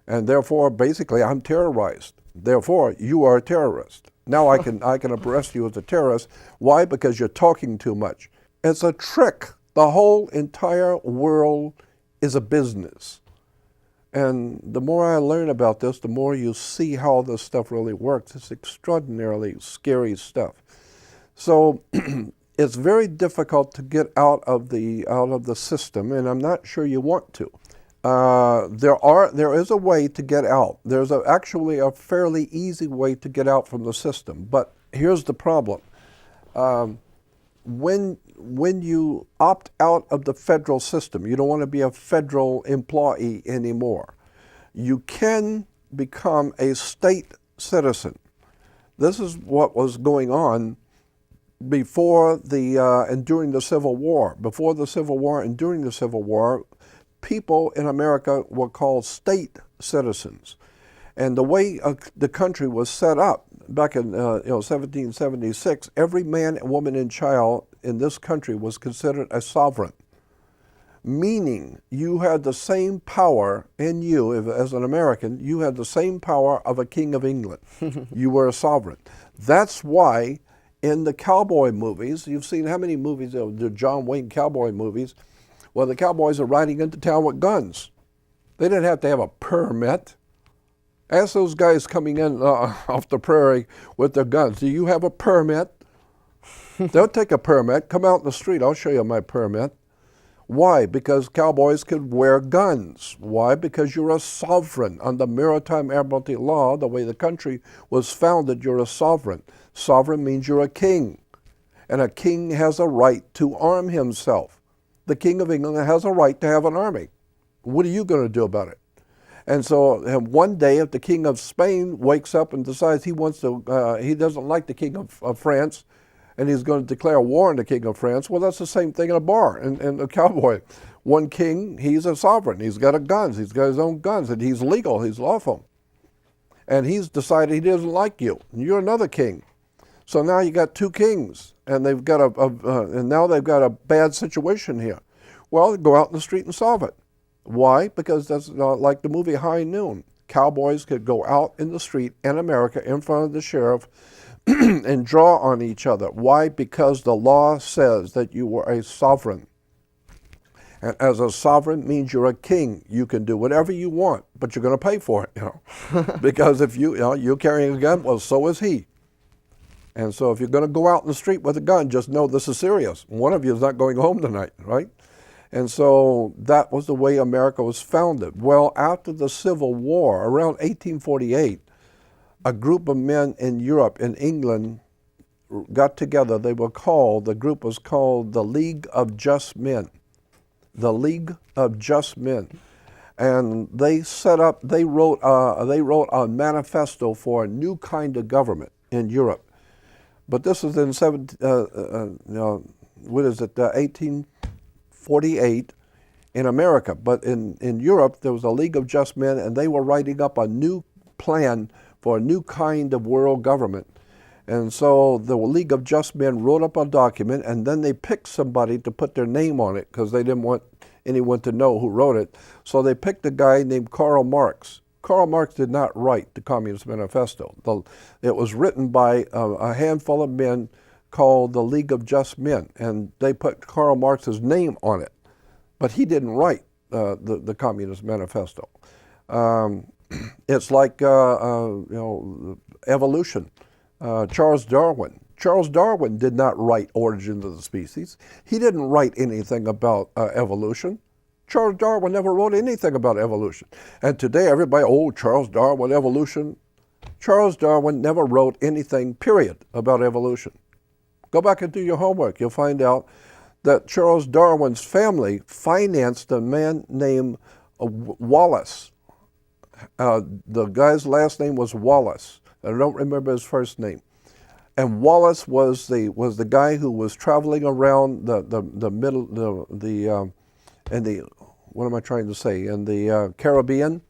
And therefore, basically, I'm terrorized. Therefore, you are a terrorist. Now I can arrest you as a terrorist. Why? Because you're talking too much. It's a trick. The whole entire world is a business. And the more I learn about this, the more you see how this stuff really works. It's extraordinarily scary stuff. So it's very difficult to get out of the system, and I'm not sure you want to. There is a way to get out. There's actually a fairly easy way to get out from the system. But here's the problem. When you opt out of the federal system, you don't want to be a federal employee anymore. You can become a state citizen. This is what was going on before and during the Civil War. Before the Civil War and during the Civil War, people in America were called state citizens. And the way the country was set up back in 1776, every man, woman, and child in this country was considered a sovereign, meaning you had the same power in you, as an American, you had the same power of a king of England. You were a sovereign. That's why in the cowboy movies, you've seen how many movies, the John Wayne cowboy movies, well, the cowboys are riding into town with guns. They didn't have to have a permit. Ask those guys coming in off the prairie with their guns, do you have a permit? They'll take a permit, come out in the street, I'll show you my permit. Why? Because cowboys could wear guns. Why? Because you're a sovereign. Under maritime admiralty law, the way the country was founded, you're a sovereign. Sovereign means you're a king. And a king has a right to arm himself. The King of England has a right to have an army. What are you going to do about it? And so one day, if the King of Spain wakes up and decides he doesn't like the King of France, and he's going to declare war on the King of France, well, that's the same thing in a bar. And a cowboy, one king, he's a sovereign. He's got guns. He's got his own guns, and he's legal. He's lawful. And he's decided he doesn't like you. And you're another king. So now you got two kings, and they've got and now they've got a bad situation here. Well, go out in the street and solve it. Why? Because that's like the movie High Noon. Cowboys could go out in the street in America in front of the sheriff and draw on each other. Why? Because the law says that you were a sovereign. And as a sovereign means you're a king. You can do whatever you want, but you're going to pay for it, because if you're carrying a gun, well, so is he. And so if you're going to go out in the street with a gun, just know this is serious. One of you is not going home tonight, right? And so that was the way America was founded. Well, after the Civil War, around 1848, a group of men in Europe, in England, got together. The group was called the League of Just Men. The League of Just Men. And they wrote a manifesto for a new kind of government in Europe. But this is in 1848 in America. But in Europe, there was a League of Just Men, and they were writing up a new plan for a new kind of world government. And so the League of Just Men wrote up a document, and then they picked somebody to put their name on it because they didn't want anyone to know who wrote it. So they picked a guy named Karl Marx. Karl Marx did not write the Communist Manifesto. It was written by a handful of men called the League of Just Men, and they put Karl Marx's name on it. But he didn't write the Communist Manifesto. It's like evolution. Charles Darwin. Charles Darwin did not write Origin of the Species. He didn't write anything about evolution. Charles Darwin never wrote anything about evolution. And today everybody, Charles Darwin, evolution. Charles Darwin never wrote anything, period, about evolution. Go back and do your homework. You'll find out that Charles Darwin's family financed a man named Wallace. The guy's last name was Wallace. I don't remember his first name. And Wallace was the guy who was traveling around in the Caribbean,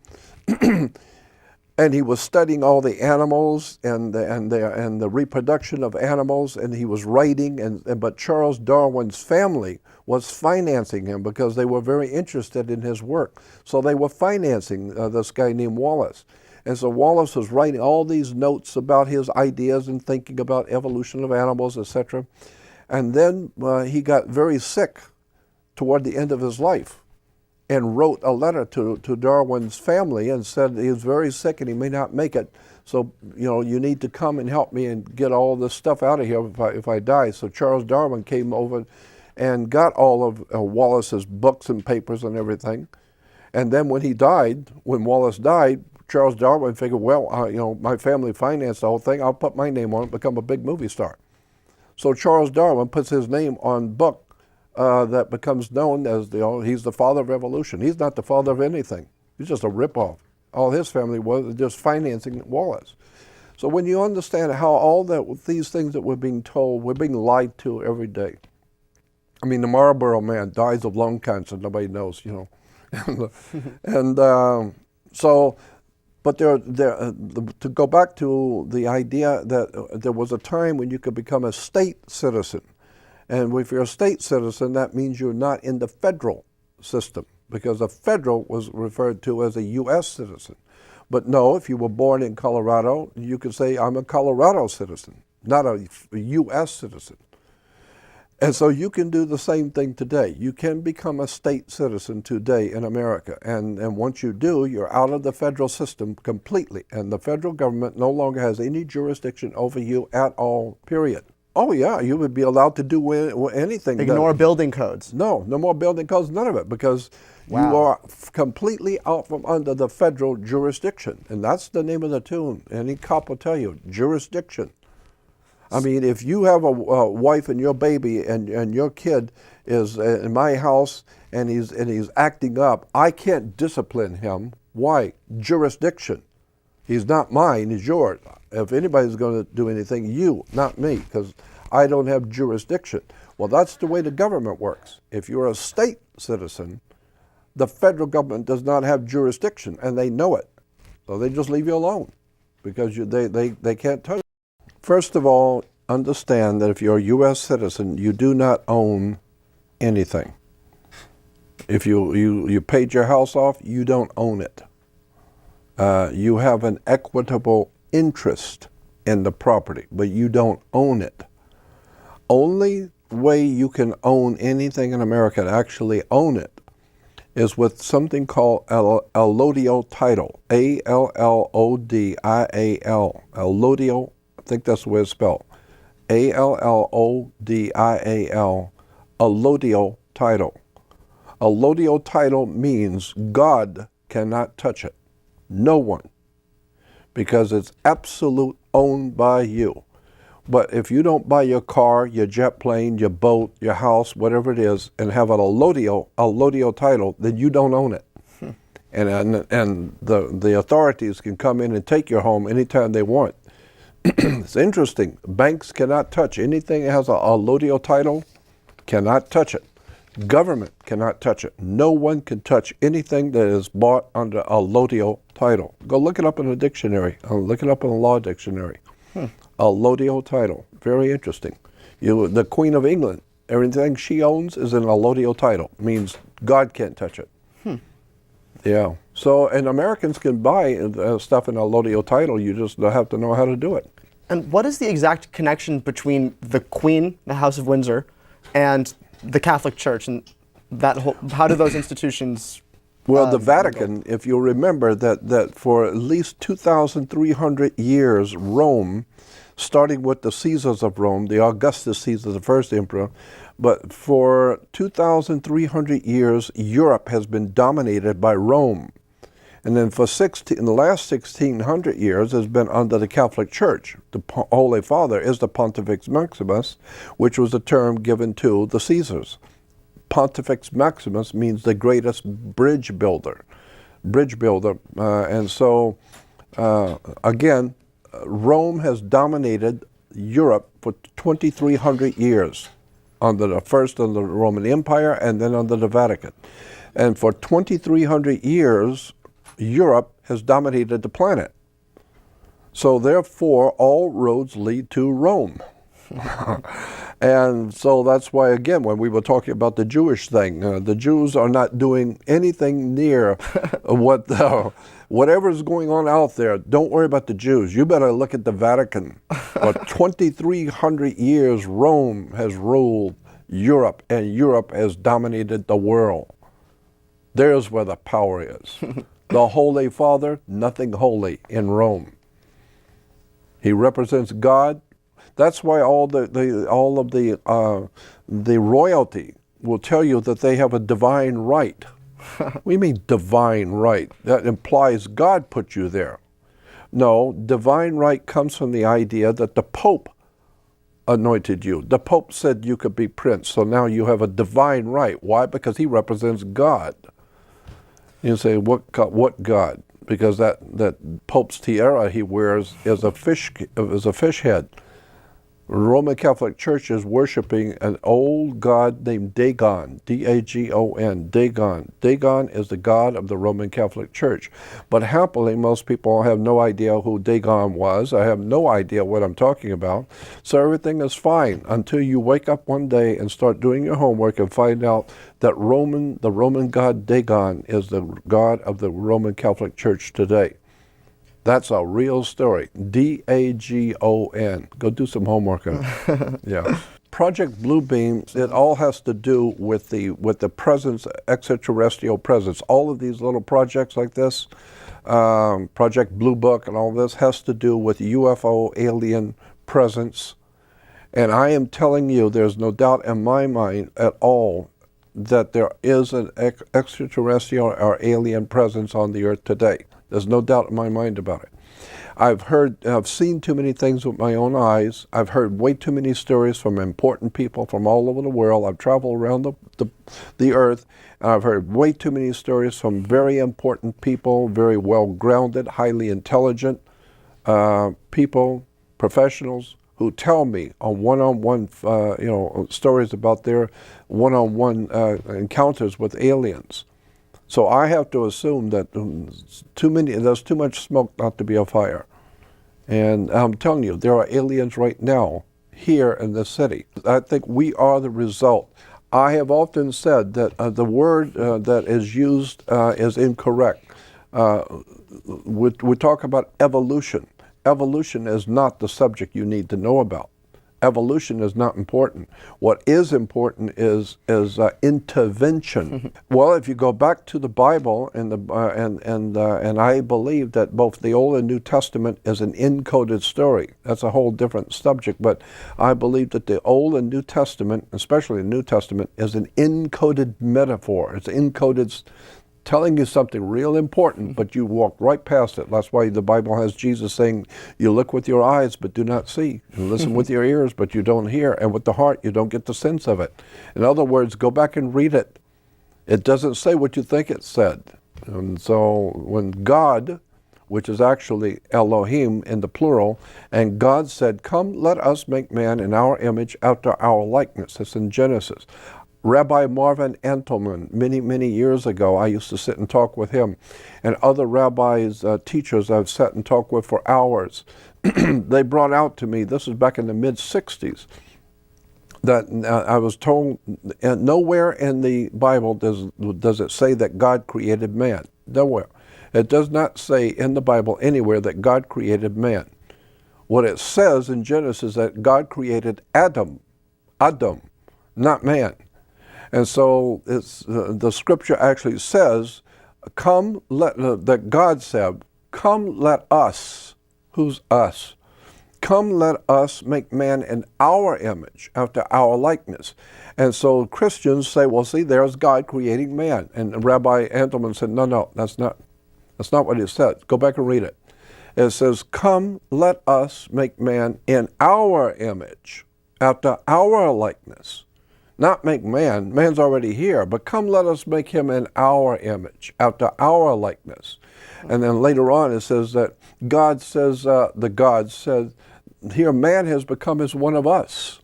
and he was studying all the animals and the reproduction of animals, and he was writing. But Charles Darwin's family was financing him because they were very interested in his work. So they were financing this guy named Wallace. And so Wallace was writing all these notes about his ideas and thinking about evolution of animals, etc. And then he got very sick toward the end of his life and wrote a letter to Darwin's family and said he was very sick and he may not make it. So, you need to come and help me and get all this stuff out of here if I die. So Charles Darwin came over and got all of Wallace's books and papers and everything. And then when Wallace died, Charles Darwin figured, well, my family financed the whole thing. I'll put my name on it, become a big movie star. So Charles Darwin puts his name on a book that becomes known as he's the father of evolution. He's not the father of anything. He's just a ripoff. All his family was just financing Wallace. So when you understand how these things that we're being told, we're being lied to every day. I mean, the Marlboro Man dies of lung cancer. Nobody knows, But to go back to the idea that there was a time when you could become a state citizen. And if you're a state citizen, that means you're not in the federal system, because a federal was referred to as a U.S. citizen. But no, if you were born in Colorado, you could say, I'm a Colorado citizen, not a U.S. citizen. And so you can do the same thing today. You can become a state citizen today in America. And once you do, you're out of the federal system completely. And the federal government no longer has any jurisdiction over you at all, period. Oh yeah, you would be allowed to do anything. Ignore building codes. No more building codes, none of it, because you Wow. are completely out from under the federal jurisdiction. And that's the name of the tune. Any cop will tell you, jurisdiction. I mean, if you have a wife and your baby and your kid is in my house and he's acting up, I can't discipline him. Why? Jurisdiction. He's not mine, he's yours. If anybody's going to do anything, you, not me, because I don't have jurisdiction. Well, that's the way the government works. If you're a state citizen, the federal government does not have jurisdiction, and they know it. So they just leave you alone because they can't touch you. First of all, understand that if you're a U.S. citizen, you do not own anything. If you paid your house off, you don't own it. You have an equitable interest in the property, but you don't own it. Only way you can own anything in America, to actually own it, is with something called allodial title. A-L-L-O-D-I-A-L. Allodial, I think that's the way it's spelled. A-L-L-O-D-I-A-L. Allodial title. Allodial title means God cannot touch it. No one. Because it's absolute owned by you. But if you don't buy your car, your jet plane, your boat, your house, whatever it is, and have an allodial title, then you don't own it. And the authorities can come in and take your home anytime they want. It's interesting. Banks cannot touch anything that has an allodial title, cannot touch it. Government cannot touch it. No one can touch anything that is bought under a allodial title. Go look it up in a dictionary. Look it up in a law dictionary. Allodial title. Very interesting. The Queen of England, everything she owns is an allodial title. Means God can't touch it. Yeah. So, and Americans can buy stuff in allodial title. You just have to know how to do it. And what is the exact connection between the Queen, the House of Windsor, and the Catholic Church, and that whole, how do those institutions? Well, the Vatican, if you remember that for at least 2,300 years, Rome, starting with the Caesars of Rome, the Augustus Caesar, the first emperor, but for 2,300 years, Europe has been dominated by Rome. And then for in the last 1,600 years has been under the Catholic Church. The Holy Father is the Pontifex Maximus, which was a term given to the Caesars. Pontifex Maximus means the greatest bridge builder. And so, again, Rome has dominated Europe for 2,300 years, first under the Roman Empire and then under the Vatican. And for 2,300 years, Europe has dominated the planet. So therefore, all roads lead to Rome. And so that's why, again, when we were talking about the Jewish thing, the Jews are not doing anything near whatever's going on out there. Don't worry about the Jews. You better look at the Vatican. For 2,300 years, Rome has ruled Europe, and Europe has dominated the world. There's where the power is. The Holy Father, nothing holy in Rome. He represents God. That's why all of the royalty will tell you that they have a divine right. What do you mean divine right? That implies God put you there. No, divine right comes from the idea that the Pope anointed you. The Pope said you could be prince, so now you have a divine right. Why? Because he represents God. You say, what God? Because that Pope's tiara he wears is a fish head. The Roman Catholic Church is worshiping an old god named Dagon, D-A-G-O-N, Dagon. Dagon is the god of the Roman Catholic Church. But happily, most people have no idea who Dagon was. I have no idea what I'm talking about. So everything is fine until you wake up one day and start doing your homework and find out that the Roman god Dagon is the god of the Roman Catholic Church today. That's a real story. D-A-G-O-N. Go do some homework on it. Yeah. Project Bluebeam, it all has to do with the presence, extraterrestrial presence. All of these little projects like this, Project Blue Book and all this has to do with UFO alien presence. And I am telling you, there's no doubt in my mind at all that there is an extraterrestrial or alien presence on the earth today. There's no doubt in my mind about it. I've seen too many things with my own eyes. I've heard way too many stories from important people from all over the world. I've traveled around the earth, and I've heard way too many stories from very important people, very well-grounded, highly intelligent people, professionals, who tell me on one-on-one, stories about their one-on-one encounters with aliens. So I have to assume that there's too much smoke not to be a fire. And I'm telling you, there are aliens right now here in the city. I think we are the result. I have often said that the word that is used is incorrect. We talk about evolution. Evolution is not the subject you need to know about. Evolution is not important. What is important is intervention. Well, if you go back to the Bible and I believe that both the Old and New Testament is an encoded story. That's a whole different subject, but I believe that the Old and New Testament, especially the New Testament, is an encoded metaphor. It's encoded telling you something real important, but you walk right past it. That's why the Bible has Jesus saying, you look with your eyes, but do not see. You listen with your ears, but you don't hear. And with the heart, you don't get the sense of it. In other words, go back and read it. It doesn't say what you think it said. And so when God, which is actually Elohim in the plural, and God said, come, let us make man in our image after our likeness. That's in Genesis. Rabbi Marvin Entelman, many years ago, I used to sit and talk with him, and other rabbis, teachers I've sat and talked with for hours. They brought out to me, this was back in the mid-60s, that I was told, nowhere in the Bible does it say that God created man. Nowhere. It does not say in the Bible anywhere that God created man. What it says in Genesis is that God created Adam, not man. And so the scripture actually says, that God said, come let us, who's us? Come let us make man in our image, after our likeness. And so Christians say, well, see, there's God creating man. And Rabbi Entelman said, no, that's not what it says. Go back and read it. It says, come let us make man in our image, after our likeness. Not make man, man's already here, but come let us make him in our image, after our likeness. And then later on it says that God says, here man has become as one of us.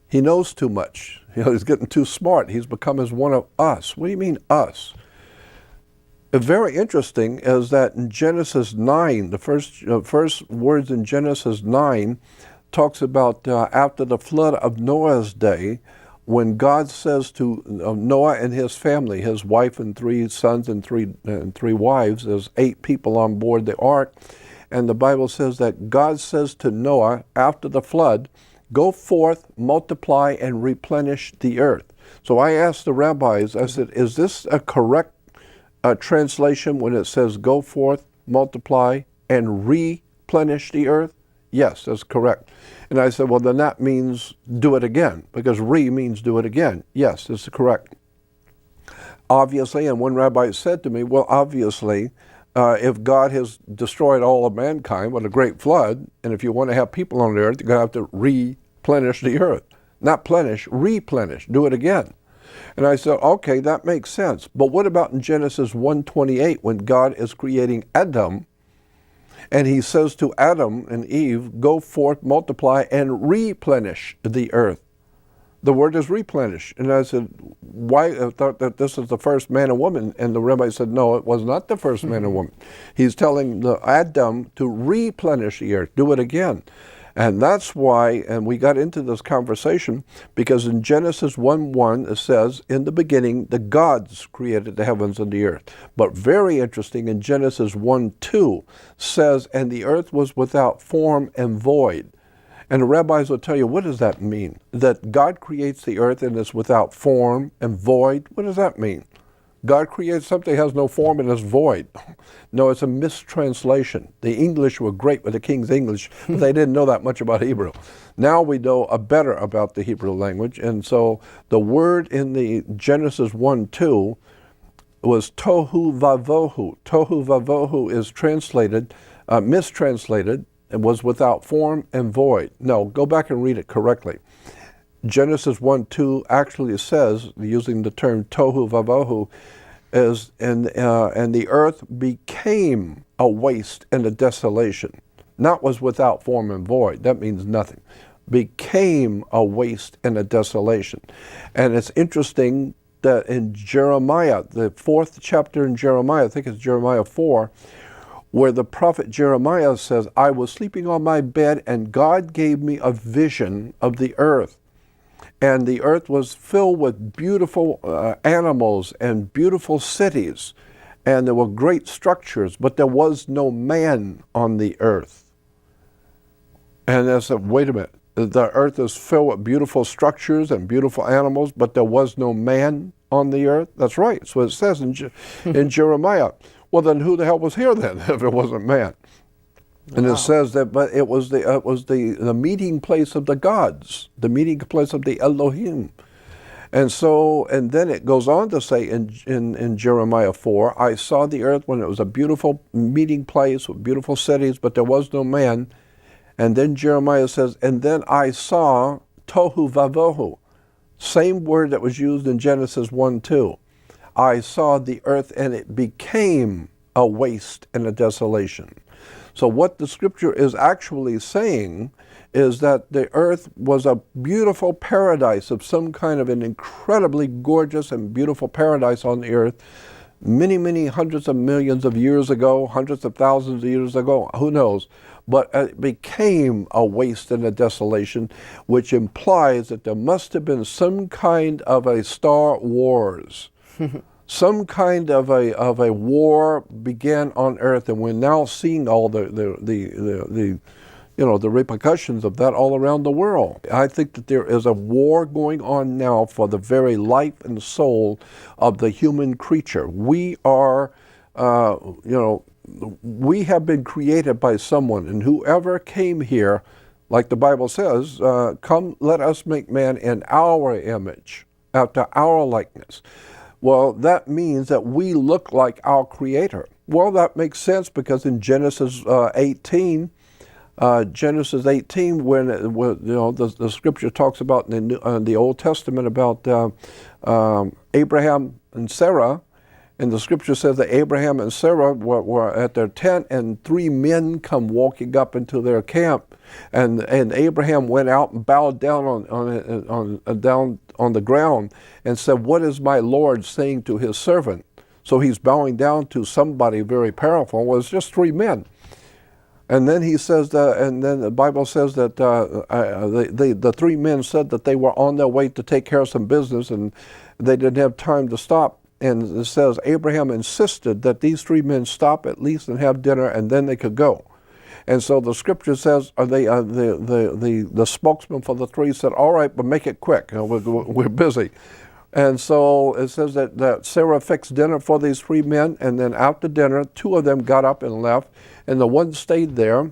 He knows too much. He's getting too smart. He's become as one of us. What do you mean us? Very interesting is that in Genesis 9, the first words in Genesis 9 talks about after the flood of Noah's day, when God says to Noah and his family, his wife and 3 sons and three wives, there's 8 people on board the ark, and the Bible says that God says to Noah after the flood, go forth, multiply, and replenish the earth. So I asked the rabbis, I said, is this a correct translation when it says go forth, multiply, and replenish the earth? Yes, that's correct. And I said, well, then that means do it again, because means do it again. Yes, that's correct. Obviously, and one rabbi said to me, well, obviously, if God has destroyed all of mankind with a great flood, and if you want to have people on the earth, you're going to have to replenish the earth. Not plenish, replenish, do it again. And I said, okay, that makes sense. But what about in Genesis 1:28 when God is creating Adam, and he says to Adam and Eve, go forth, multiply, and replenish the earth. The word is replenish. And I said, why? I thought that this is the first man and woman. And the rabbi said, no, it was not the first man and woman. He's telling the Adam to replenish the earth, do it again. And that's why, and we got into this conversation, because in Genesis 1:1 it says, in the beginning, the gods created the heavens and the earth. But very interesting, in Genesis 1:2 says, and the earth was without form and void. And the rabbis will tell you, what does that mean? That God creates the earth and it's without form and void? What does that mean? God created something that has no form and is void. No, it's a mistranslation. The English were great with the King's English, but they didn't know that much about Hebrew. Now we know better about the Hebrew language, and so the word in the Genesis 1:2 was tohu vavohu. Tohu vavohu is translated, mistranslated, and was without form and void. No, go back and read it correctly. Genesis 1:2 actually says, using the term tohu vavohu, is and the earth became a waste and a desolation. Not was without form and void. That means nothing. Became a waste and a desolation. And it's interesting that in Jeremiah, the 4th chapter in Jeremiah, I think it's Jeremiah 4, where the prophet Jeremiah says, I was sleeping on my bed and God gave me a vision of the earth. And the earth was filled with beautiful animals and beautiful cities. And there were great structures, but there was no man on the earth. And I said, wait a minute. The earth is filled with beautiful structures and beautiful animals, but there was no man on the earth? That's right. That's what it says in Jeremiah. Well, then who the hell was here then if it wasn't man? And It says that, but it was the meeting place of the gods, the meeting place of the Elohim. And so, and then it goes on to say in Jeremiah 4, I saw the earth when it was a beautiful meeting place with beautiful cities, but there was no man. And then Jeremiah says, and then I saw tohu vavohu, same word that was used in Genesis 1:2. I saw the earth and it became a waste and a desolation. So what the scripture is actually saying is that the earth was a beautiful paradise of some kind of an incredibly gorgeous and beautiful paradise on the earth many, many hundreds of millions of years ago, hundreds of thousands of years ago, who knows. But it became a waste and a desolation, which implies that there must have been some kind of a Star Wars. Some kind of a war began on earth, and we're now seeing all the repercussions of that all around the world. I think that there is a war going on now for the very life and soul of the human creature. We are, we have been created by someone, and whoever came here, like the Bible says, come, let us make man in our image, after our likeness. Well, that means that we look like our Creator. Well, that makes sense because in Genesis 18, when the Scripture talks about in the Old Testament about Abraham and Sarah, and the Scripture says that Abraham and Sarah were at their tent, and 3 men come walking up into their camp, and Abraham went out and bowed down on the ground and said, "What is my Lord saying to his servant?" So he's bowing down to somebody very powerful. Well, it's just 3 men. And then he says that, and then the Bible says that the 3 men said that they were on their way to take care of some business, and they didn't have time to stop. And it says Abraham insisted that these 3 men stop at least and have dinner, and then they could go. And so the Scripture says, the spokesman for the 3 said, "All right, but make it quick. We're busy." And so it says that Sarah fixed dinner for these 3 men, and then after dinner, 2 of them got up and left, and the one stayed there.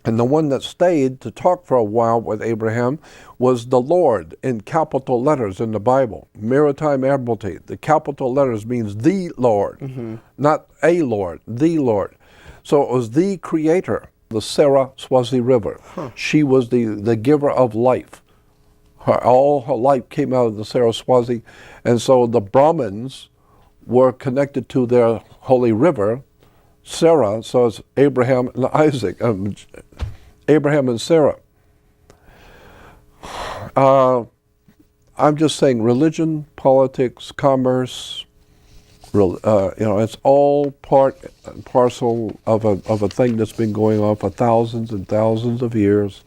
And the one that stayed to talk for a while with Abraham was the Lord, in capital letters in the Bible. Maritime admiralty. The capital letters means the Lord, not a Lord, the Lord. So it was the Creator, the Saraswati River. She was the giver of life. All her life came out of the Saraswati. And so the Brahmins were connected to their holy river, Sarah, so it's Abraham and Isaac, Abraham and Sarah. I'm just saying religion, politics, commerce, it's all part and parcel of a thing that's been going on for thousands and thousands of years.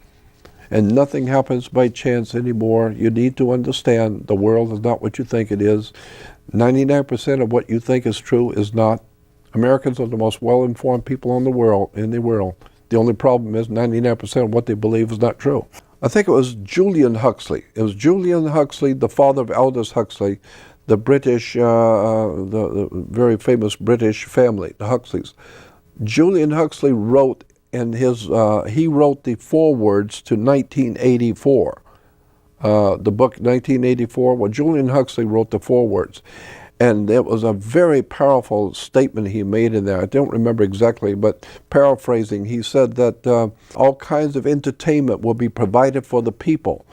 And nothing happens by chance anymore. You need to understand the world is not what you think it is. 99% of what you think is true is not. Americans are the most well-informed people in the world. The only problem is 99% of what they believe is not true. I think it was Julian Huxley. It was Julian Huxley, the father of Aldous Huxley, the British, the very famous British family, the Huxleys. Julian Huxley wrote in his, he wrote the forewords to 1984. The book 1984, well, Julian Huxley wrote the forewords. And it was a very powerful statement he made in there. I don't remember exactly, but paraphrasing, he said that all kinds of entertainment will be provided for the people,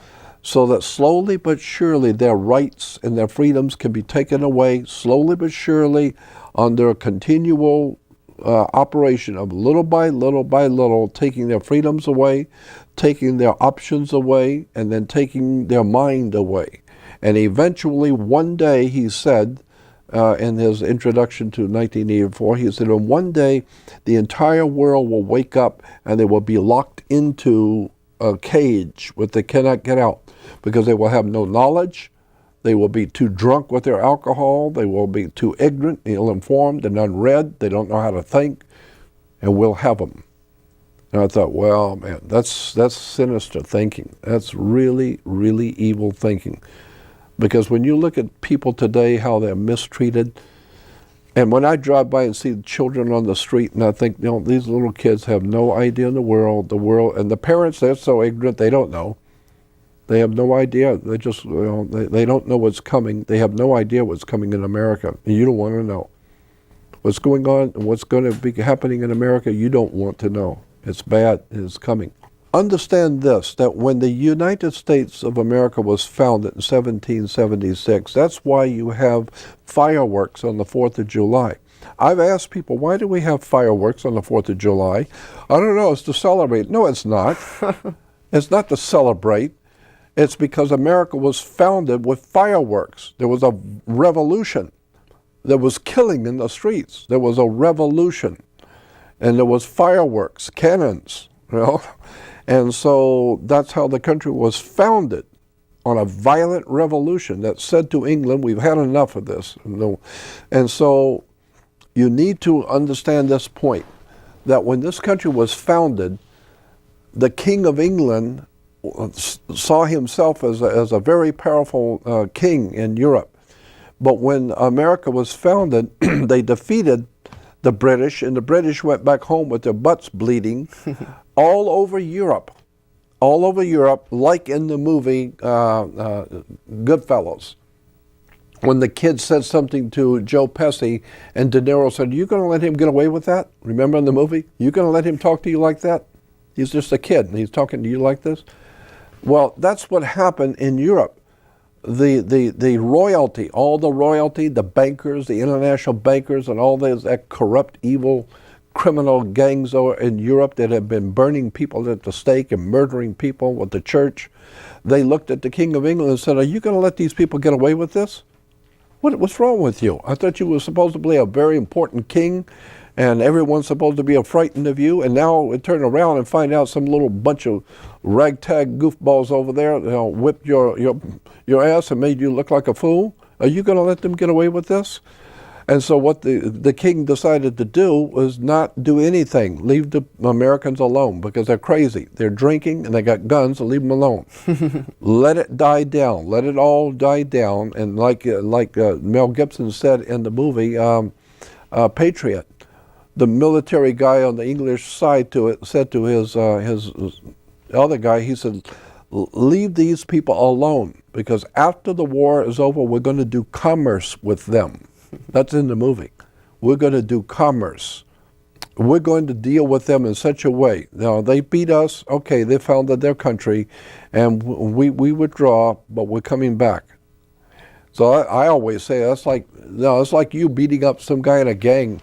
so that slowly but surely their rights and their freedoms can be taken away, slowly but surely, under a continual operation of little by little, taking their freedoms away, taking their options away, and then taking their mind away. And eventually, one day, he said, in his introduction to 1984, he said, and one day the entire world will wake up and they will be locked into a cage where they cannot get out, because they will have no knowledge, they will be too drunk with their alcohol, they will be too ignorant, ill-informed, and unread, they don't know how to think, and we'll have them. And I thought, well, man, that's sinister thinking. That's really, really evil thinking. Because when you look at people today, how they're mistreated, and when I drive by and see children on the street, and I think, you know, these little kids have no idea in the world, and the parents, they're so ignorant, they don't know. They have no idea. They just, you know, they don't know what's coming. They have no idea what's coming in America, and you don't want to know. What's going on and what's going to be happening in America, you don't want to know. It's bad, it's coming. Understand this, that when the United States of America was founded in 1776, that's why you have fireworks on the 4th of July. I've asked people, why do we have fireworks on the 4th of July? I don't know, it's to celebrate. No, it's not. It's not to celebrate. It's because America was founded with fireworks. There was a revolution. There was killing in the streets. There was a revolution. And there was fireworks, cannons, you know. And so that's how the country was founded, on a violent revolution that said to England, we've had enough of this. And so you need to understand this point, that when this country was founded, the King of England saw himself as a very powerful king in Europe. But when America was founded, they defeated the British, and the British went back home with their butts bleeding all over Europe, like in the movie Goodfellas. When the kid said something to Joe Pesci, and De Niro said, "You going to let him get away with that?" Remember in the movie? You going to let him talk to you like that? He's just a kid, and he's talking to you like this? Well, that's what happened in Europe. The royalty, all the royalty, the bankers, the international bankers, and all those that corrupt, evil, criminal gangs in Europe that have been burning people at the stake and murdering people with the church, they looked at the King of England and said, "Are you going to let these people get away with this? What's wrong with you? I thought you were supposedly a very important king, and everyone's supposed to be frightened of you, and now we turn around and find out some little bunch of ragtag goofballs over there, you know, whipped your ass and made you look like a fool. Are you going to let them get away with this?" And so what the king decided to do was not do anything, leave the Americans alone, because they're crazy. They're drinking and they got guns, so leave them alone. Let it die down. Let it all die down. And like Mel Gibson said in the movie Patriot, the military guy on the English side to it said to his other guy, he said, "Leave these people alone, because after the war is over, we're going to do commerce with them." That's in the movie. We're going to do commerce. We're going to deal with them in such a way. Now, they beat us. Okay, they founded their country, and we withdraw, but we're coming back. So I always say, it's like you beating up some guy in a gang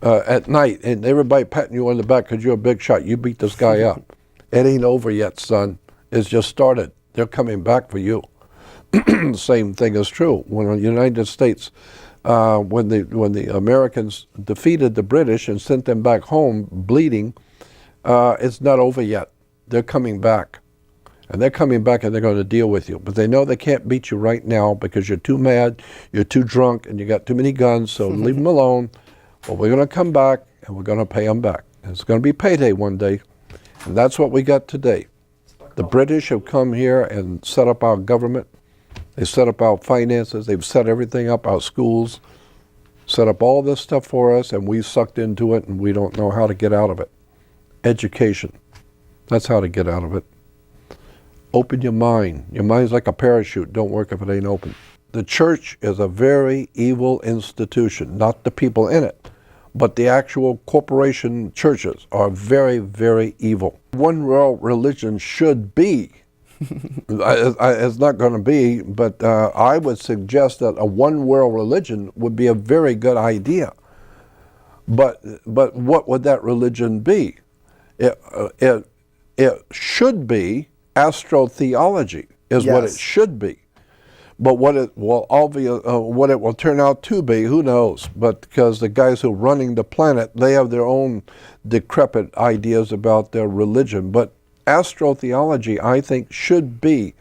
at night, and everybody patting you on the back because you're a big shot. You beat this guy up. It ain't over yet, son. It's just started. They're coming back for you. Same thing is true. When the United States, when the Americans defeated the British and sent them back home bleeding, it's not over yet. They're coming back. And they're coming back and they're going to deal with you. But they know they can't beat you right now because you're too mad, you're too drunk, and you got too many guns, so leave them alone. But we're going to come back, and we're going to pay them back. And it's going to be payday one day. And that's what we got today. The British have come here and set up our government, They set up our finances. They've set everything up, our schools, set up all this stuff for us, and we sucked into it, and we don't know how to get out of it. Education. That's how to get out of it. Open your mind. Your mind's like a parachute. Don't work if it ain't open. The church is a very evil institution, not the people in it, but the actual corporation churches are very, very evil. One world religion should be. It's not going to be, but I would suggest that a one world religion would be a very good idea. But what would that religion be? It should be astrotheology, is what it should be. But what it will turn out to be, who knows? But because the guys who are running the planet, they have their own decrepit ideas about their religion. But astrotheology, I think, should be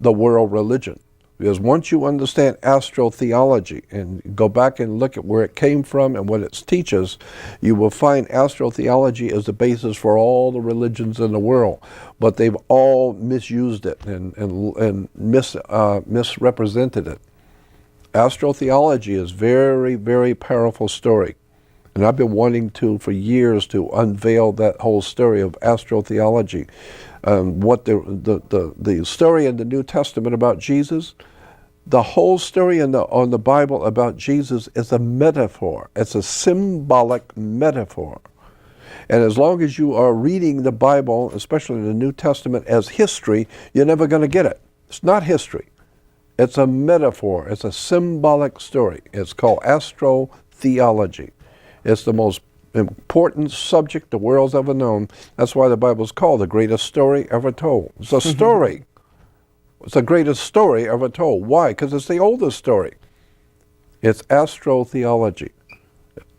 the world religion. Because once you understand astrotheology and go back and look at where it came from and what it teaches, you will find astrotheology is the basis for all the religions in the world. But they've all misused it and misrepresented it. Astrotheology is very, very powerful story. And I've been wanting to, for years, to unveil that whole story of astrotheology. What the story in the New Testament about Jesus, the whole story on the Bible about Jesus is a metaphor. It's a symbolic metaphor. And as long as you are reading the Bible, especially the New Testament, as history, you're never going to get it. It's not history. It's a metaphor. It's a symbolic story. It's called astrotheology. It's the most important subject the world's ever known. That's why the Bible's called the greatest story ever told. It's a story. It's the greatest story ever told. Why? Because it's the oldest story. It's astrotheology.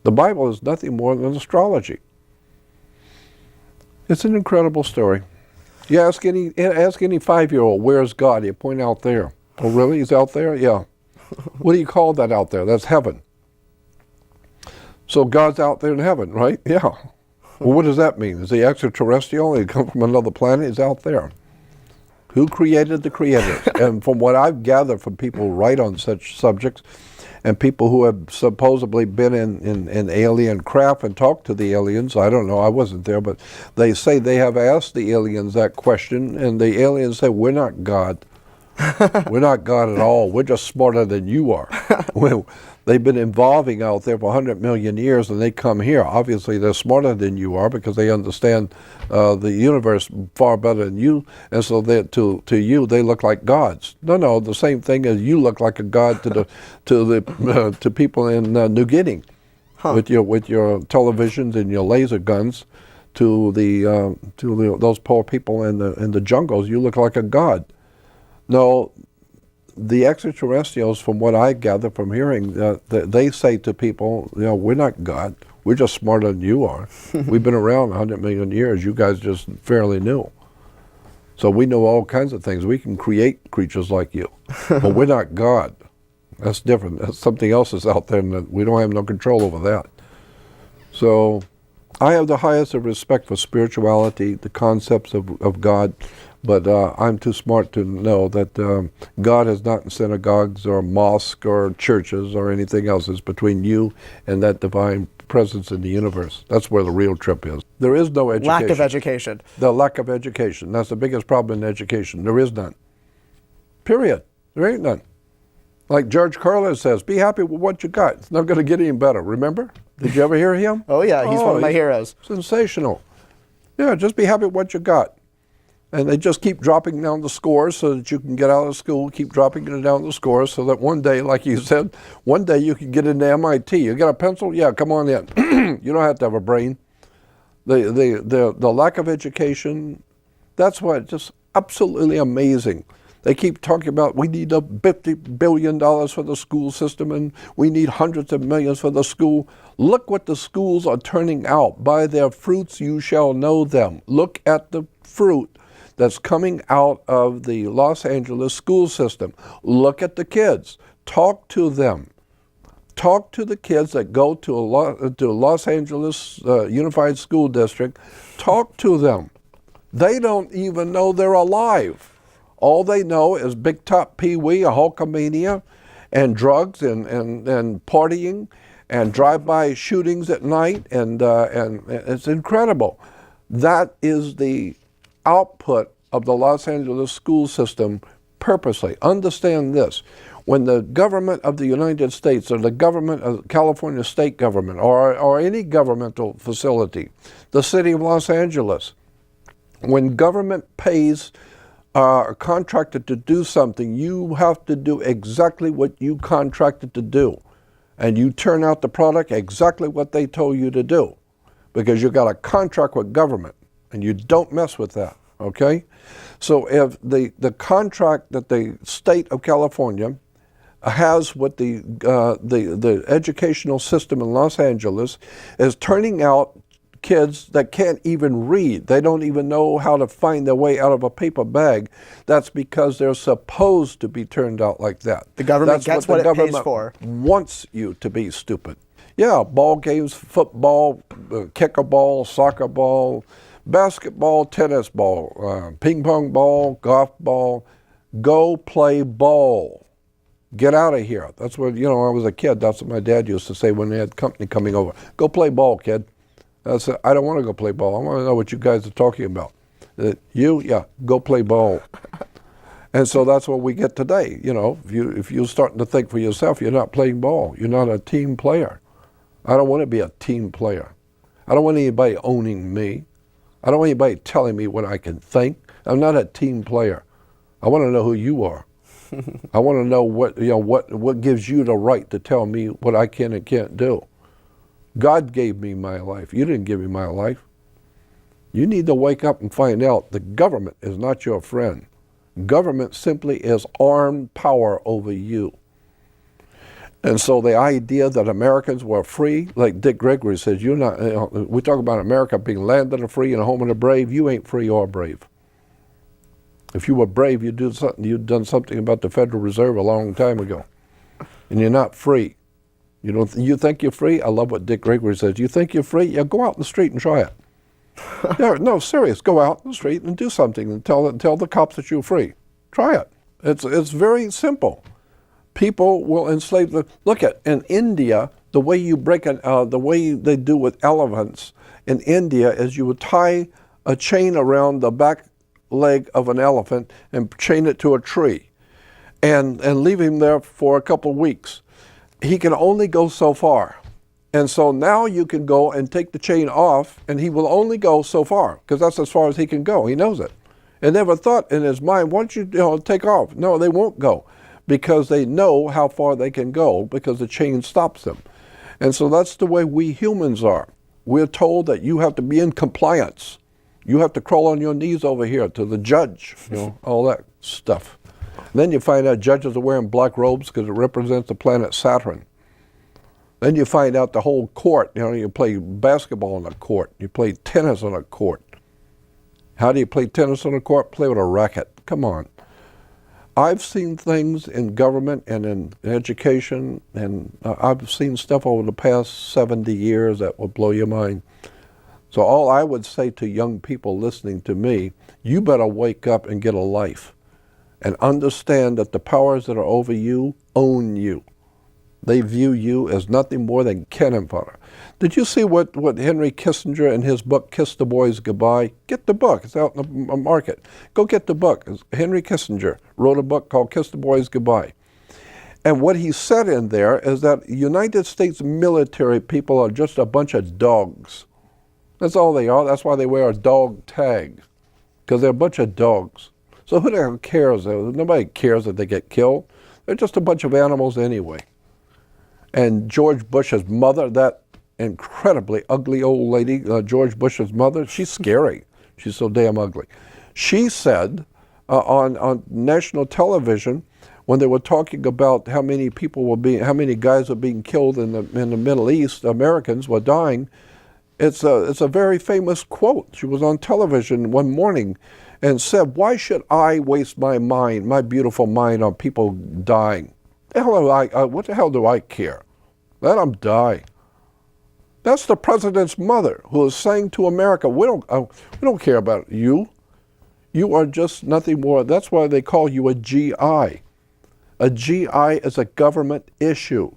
The Bible is nothing more than astrology. It's an incredible story. You ask any 5-year-old, where's God? You point out there. Oh, really? He's out there? Yeah. What do you call that out there? That's heaven. So God's out there in heaven, right? Yeah. Well, what does that mean? Is he extraterrestrial? He come from another planet? He's out there. Who created the creators? And from what I've gathered from people who write on such subjects, and people who have supposedly been in alien craft and talked to the aliens, I don't know, I wasn't there, but they say they have asked the aliens that question, and the aliens say, we're not God. We're not God at all. We're just smarter than you are. They've been evolving out there for 100 million years, and they come here. Obviously, they're smarter than you are because they understand the universe far better than you, and so to you, they look like gods. No, the same thing as you look like a god to people in New Guinea, with your televisions and your laser guns, to those poor people in the jungles. You look like a god. No, the extraterrestrials, from what I gather from hearing, they say to people, we're not God. We're just smarter than you are. We've been around 100 million years. You guys just fairly new. So we know all kinds of things. We can create creatures like you. But we're not God. That's different. That's something else is out there, and we don't have no control over that. So I have the highest of respect for spirituality, the concepts of God. But I'm too smart to know that God is not in synagogues or mosques or churches or anything else. It's between you and that divine presence in the universe. That's where the real trip is. There is no education. Lack of education. The lack of education. That's the biggest problem in education. There is none. Period. There ain't none. Like George Carlin says, be happy with what you got. It's not going to get any better. Remember? Did you ever hear him? Oh, yeah. He's one of my heroes. Sensational. Yeah, just be happy with what you got. And they just keep dropping down the scores so that you can get out of school, keep dropping it down the scores so that one day, like you said, one day you can get into MIT. You got a pencil? Yeah, come on in. You don't have to have a brain. The lack of education, that's why it's just absolutely amazing. They keep talking about we need $50 billion for the school system and we need hundreds of millions for the school. Look what the schools are turning out. By their fruits you shall know them. Look at the fruit that's coming out of the Los Angeles school system. Look at the kids. Talk to them. Talk to the kids that go to Los Angeles Unified School District. Talk to them. They don't even know they're alive. All they know is Big Top Pee Wee, a Hulkamania, and drugs and partying and drive-by shootings at night, and it's incredible. That is the output of the Los Angeles school system purposely. Understand this. When the government of the United States or the government of California state government or any governmental facility, the city of Los Angeles, when government pays a contractor to do something, you have to do exactly what you contracted to do. And you turn out the product exactly what they told you to do, because you got a contract with government and you don't mess with that, okay? So if the contract that the state of California has with the educational system in Los Angeles is turning out kids that can't even read. They don't even know how to find their way out of a paper bag. That's because they're supposed to be turned out like that. The government gets what it pays for. Wants you to be stupid. Yeah, ball games, football, kicker ball, soccer ball, basketball, tennis ball, ping pong ball, golf ball. Go play ball. Get out of here. That's what, I was a kid, that's what my dad used to say when they had company coming over. Go play ball, kid. I said, I don't want to go play ball. I want to know what you guys are talking about. Yeah, go play ball. And so that's what we get today. If you're starting to think for yourself, you're not playing ball. You're not a team player. I don't want to be a team player. I don't want anybody owning me. I don't want anybody telling me what I can think. I'm not a team player. I want to know who you are. I want to know what gives you the right to tell me what I can and can't do. God gave me my life. You didn't give me my life. You need to wake up and find out the government is not your friend. Government simply is armed power over you. And so the idea that Americans were free, like Dick Gregory says, you're not. We talk about America being land of the free and a home of the brave. You ain't free or brave. If you were brave, you'd done something about the Federal Reserve a long time ago. And you're not free. You think you're free? I love what Dick Gregory says. You think you're free? Yeah, go out in the street and try it. Yeah, no, serious. Go out in the street and do something and tell the cops that you're free. Try it. It's very simple. People will enslave them. Look at in India, the way you the way they do with elephants in India is you would tie a chain around the back leg of an elephant and chain it to a tree and leave him there for a couple of weeks. He can only go so far. And so now you can go and take the chain off and he will only go so far because that's as far as he can go. He knows it. And never thought in his mind, once you take off, no, they won't go because they know how far they can go because the chain stops them. And so that's the way we humans are. We're told that you have to be in compliance. You have to crawl on your knees over here to the judge, all that stuff. And then you find out judges are wearing black robes because it represents the planet Saturn. Then you find out the whole court, you play basketball on a court, you play tennis on a court. How do you play tennis on a court? Play with a racket. Come on. I've seen things in government and in education, and I've seen stuff over the past 70 years that will blow your mind. So all I would say to young people listening to me, you better wake up and get a life and understand that the powers that are over you own you. They view you as nothing more than cannon fodder. Did you see what Henry Kissinger in his book, Kiss the Boys Goodbye? Get the book. It's out in the market. Go get the book. Henry Kissinger wrote a book called Kiss the Boys Goodbye. And what he said in there is that United States military people are just a bunch of dogs. That's all they are. That's why they wear a dog tag, because they're a bunch of dogs. So who the hell cares? Nobody cares that they get killed. They're just a bunch of animals anyway. And George Bush's mother, that incredibly ugly old lady, George Bush's mother, she's scary. She's so damn ugly. She said on national television, when they were talking about how many guys were being killed in the Middle East, Americans were dying. It's a very famous quote. She was on television one morning and said, "Why should I waste my beautiful mind on people dying? What the hell do I care? Let them die." That's the president's mother who is saying to America, we don't care about you. You are just nothing more. That's why they call you a GI. A GI is a government issue.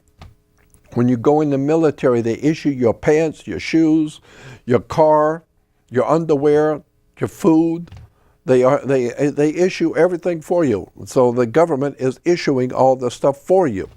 When you go in the military, they issue your pants, your shoes, your car, your underwear, your food. They issue everything for you. So the government is issuing all the stuff for you.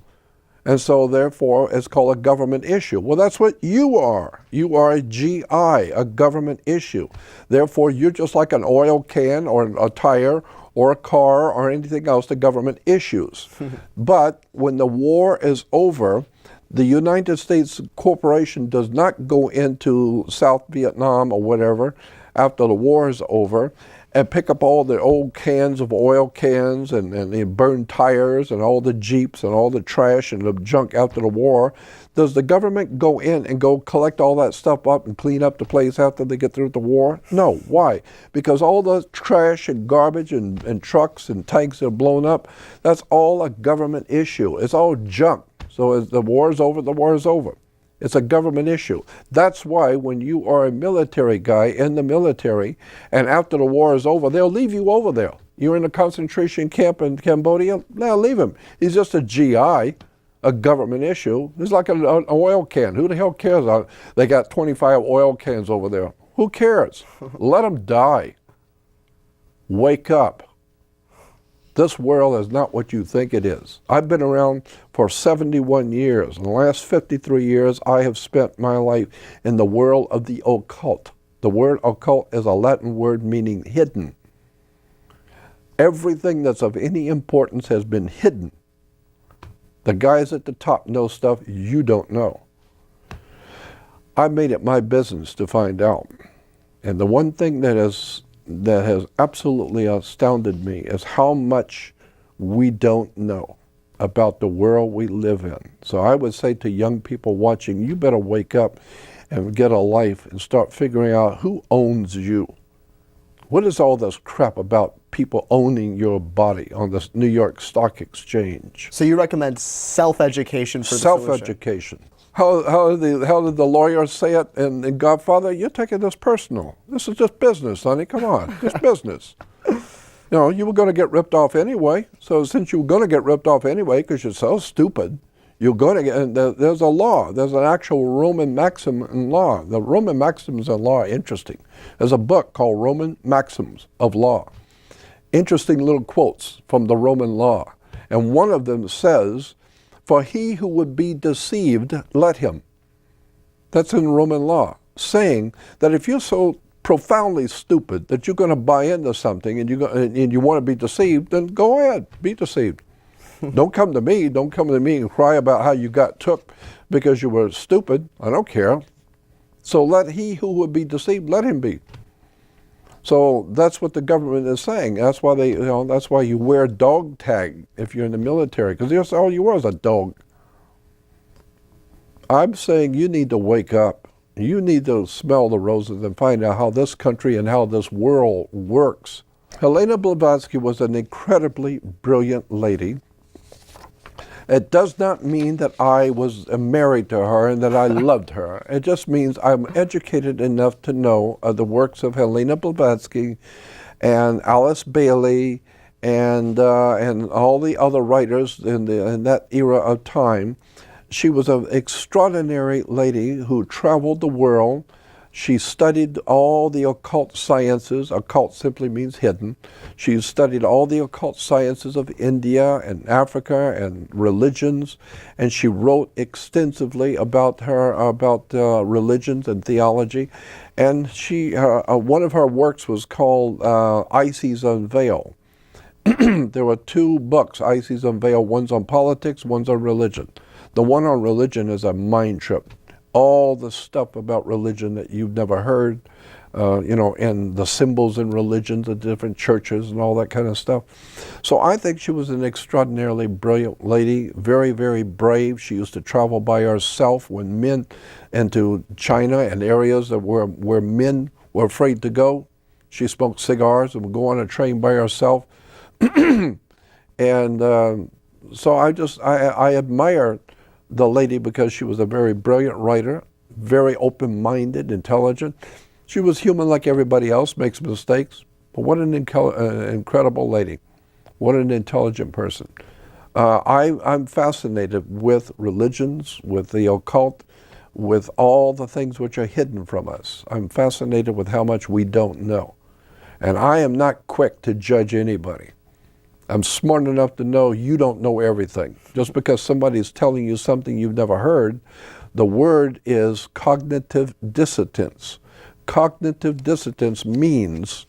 And so therefore it's called a government issue. Well, that's what you are. You are a GI, a government issue. Therefore, you're just like an oil can or a tire or a car or anything else the government issues. But when the war is over, the United States corporation does not go into South Vietnam or whatever after the war is over and pick up all the old cans of oil cans and the burned tires and all the Jeeps and all the trash and the junk after the war. Does the government go in and go collect all that stuff up and clean up the place after they get through the war? No. Why? Because all the trash and garbage and trucks and tanks that are blown up, that's all a government issue. It's all junk. So as the war is over, the war is over. It's a government issue. That's why when you are a military guy in the military, and after the war is over, they'll leave you over there. You're in a concentration camp in Cambodia, they'll leave him. He's just a GI, a government issue. It's like an oil can. Who the hell cares? They got 25 oil cans over there. Who cares? Let them die. Wake up. This world is not what you think it is. I've been around for 71 years. In the last 53 years, I have spent my life in the world of the occult. The word occult is a Latin word meaning hidden. Everything that's of any importance has been hidden. The guys at the top know stuff you don't know. I made it my business to find out. And the one thing that has absolutely astounded me is how much we don't know about the world we live in. So I would say to young people watching, you better wake up and get a life and start figuring out who owns you. What is all this crap about people owning your body on the New York Stock Exchange? So you recommend self-education for the solution? Self-education. How did the lawyers say it in Godfather? You're taking this personal. This is just business, honey. Come on, just business. You know, you were going to get ripped off anyway. So since you were going to get ripped off anyway because you're so stupid, you're going to get, and there's a law. There's an actual Roman maxim in law. The Roman maxims in law are interesting. There's a book called Roman Maxims of Law. Interesting little quotes from the Roman law. And one of them says, "For he who would be deceived, let him." That's in Roman law, saying that if you're so profoundly stupid that you're going to buy into something and you want to be deceived, then go ahead, be deceived. Don't come to me. Don't come to me and cry about how you got took because you were stupid. I don't care. So let he who would be deceived, let him be. So that's what the government is saying. That's why that's why you wear dog tag if you're in the military, because that's all you are is a dog. I'm saying you need to wake up. You need to smell the roses and find out how this country and how this world works. Helena Blavatsky was an incredibly brilliant lady. It does not mean that I was married to her and that I loved her. It just means I'm educated enough to know the works of Helena Blavatsky and Alice Bailey and all the other writers in that era of time. She was an extraordinary lady who traveled the world. She studied all the occult sciences. Occult simply means hidden. She studied all the occult sciences of India and Africa and religions, and she wrote extensively about religions and theology. And one of her works was called Isis Unveiled. There were two books, Isis Unveiled. One's on politics, one's on religion. The one on religion is a mind trip. All the stuff about religion that you've never heard, and the symbols in religions, the different churches and all that kind of stuff. So I think she was an extraordinarily brilliant lady, very, very brave. She used to travel by herself when men into China and areas that where men were afraid to go. She smoked cigars and would go on a train by herself. And so I admire the lady because she was a very brilliant writer, very open-minded, intelligent. She was human like everybody else, makes mistakes. But what an incredible lady. What an intelligent person. I'm fascinated with religions, with the occult, with all the things which are hidden from us. I'm fascinated with how much we don't know. And I am not quick to judge anybody. I'm smart enough to know you don't know everything. Just because somebody's telling you something you've never heard, the word is cognitive dissonance. Cognitive dissonance means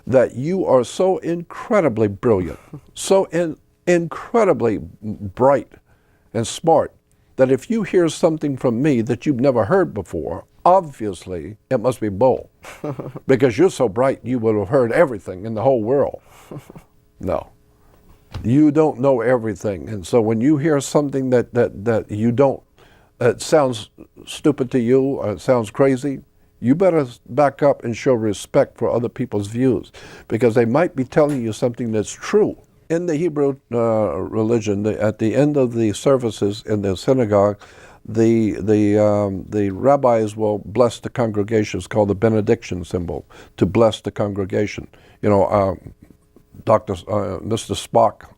that you are so incredibly brilliant, so incredibly bright and smart, that if you hear something from me that you've never heard before, obviously it must be bull. Because you're so bright, you would have heard everything in the whole world. No. You don't know everything. And so when you hear something that you don't, it sounds stupid to you, or it sounds crazy, you better back up and show respect for other people's views, because they might be telling you something that's true. In the Hebrew religion, at the end of the services in the synagogue, the rabbis will bless the congregation. It's called the benediction symbol, to bless the congregation. You know, Mr. Spock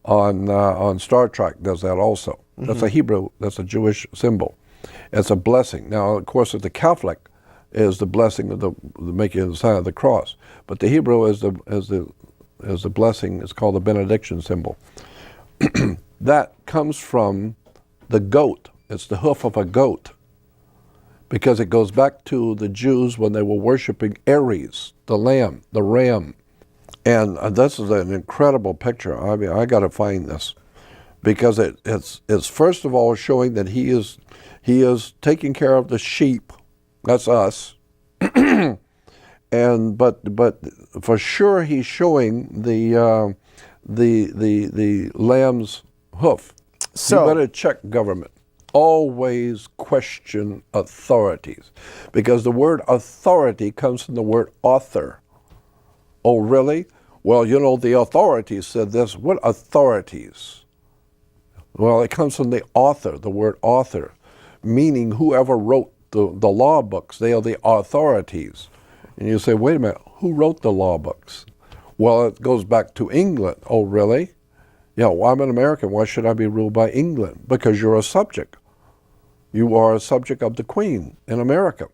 on Star Trek does that also. Mm-hmm. That's a Hebrew, that's a Jewish symbol. It's a blessing. Now, of course, the Catholic is the blessing of the making of the sign of the cross, but the Hebrew is the blessing. It's called the benediction symbol. That comes from the goat. It's the hoof of a goat, because it goes back to the Jews when they were worshiping Ares, the lamb, the ram. And this is an incredible picture. I mean, I got to find this, because it's first of all showing that he is taking care of the sheep. That's us. And but for sure he's showing the lamb's hoof. So you better check government. Always question authorities, because the word authority comes from the word author. Oh, really? Well, you know, the authorities said this. What authorities? Well, it comes from the author, the word author, meaning whoever wrote the law books. They are the authorities. And you say, wait a minute, who wrote the law books? Well, it goes back to England. Oh, really? Yeah, well, I'm an American. Why should I be ruled by England? Because you're a subject. You are a subject of the Queen in America.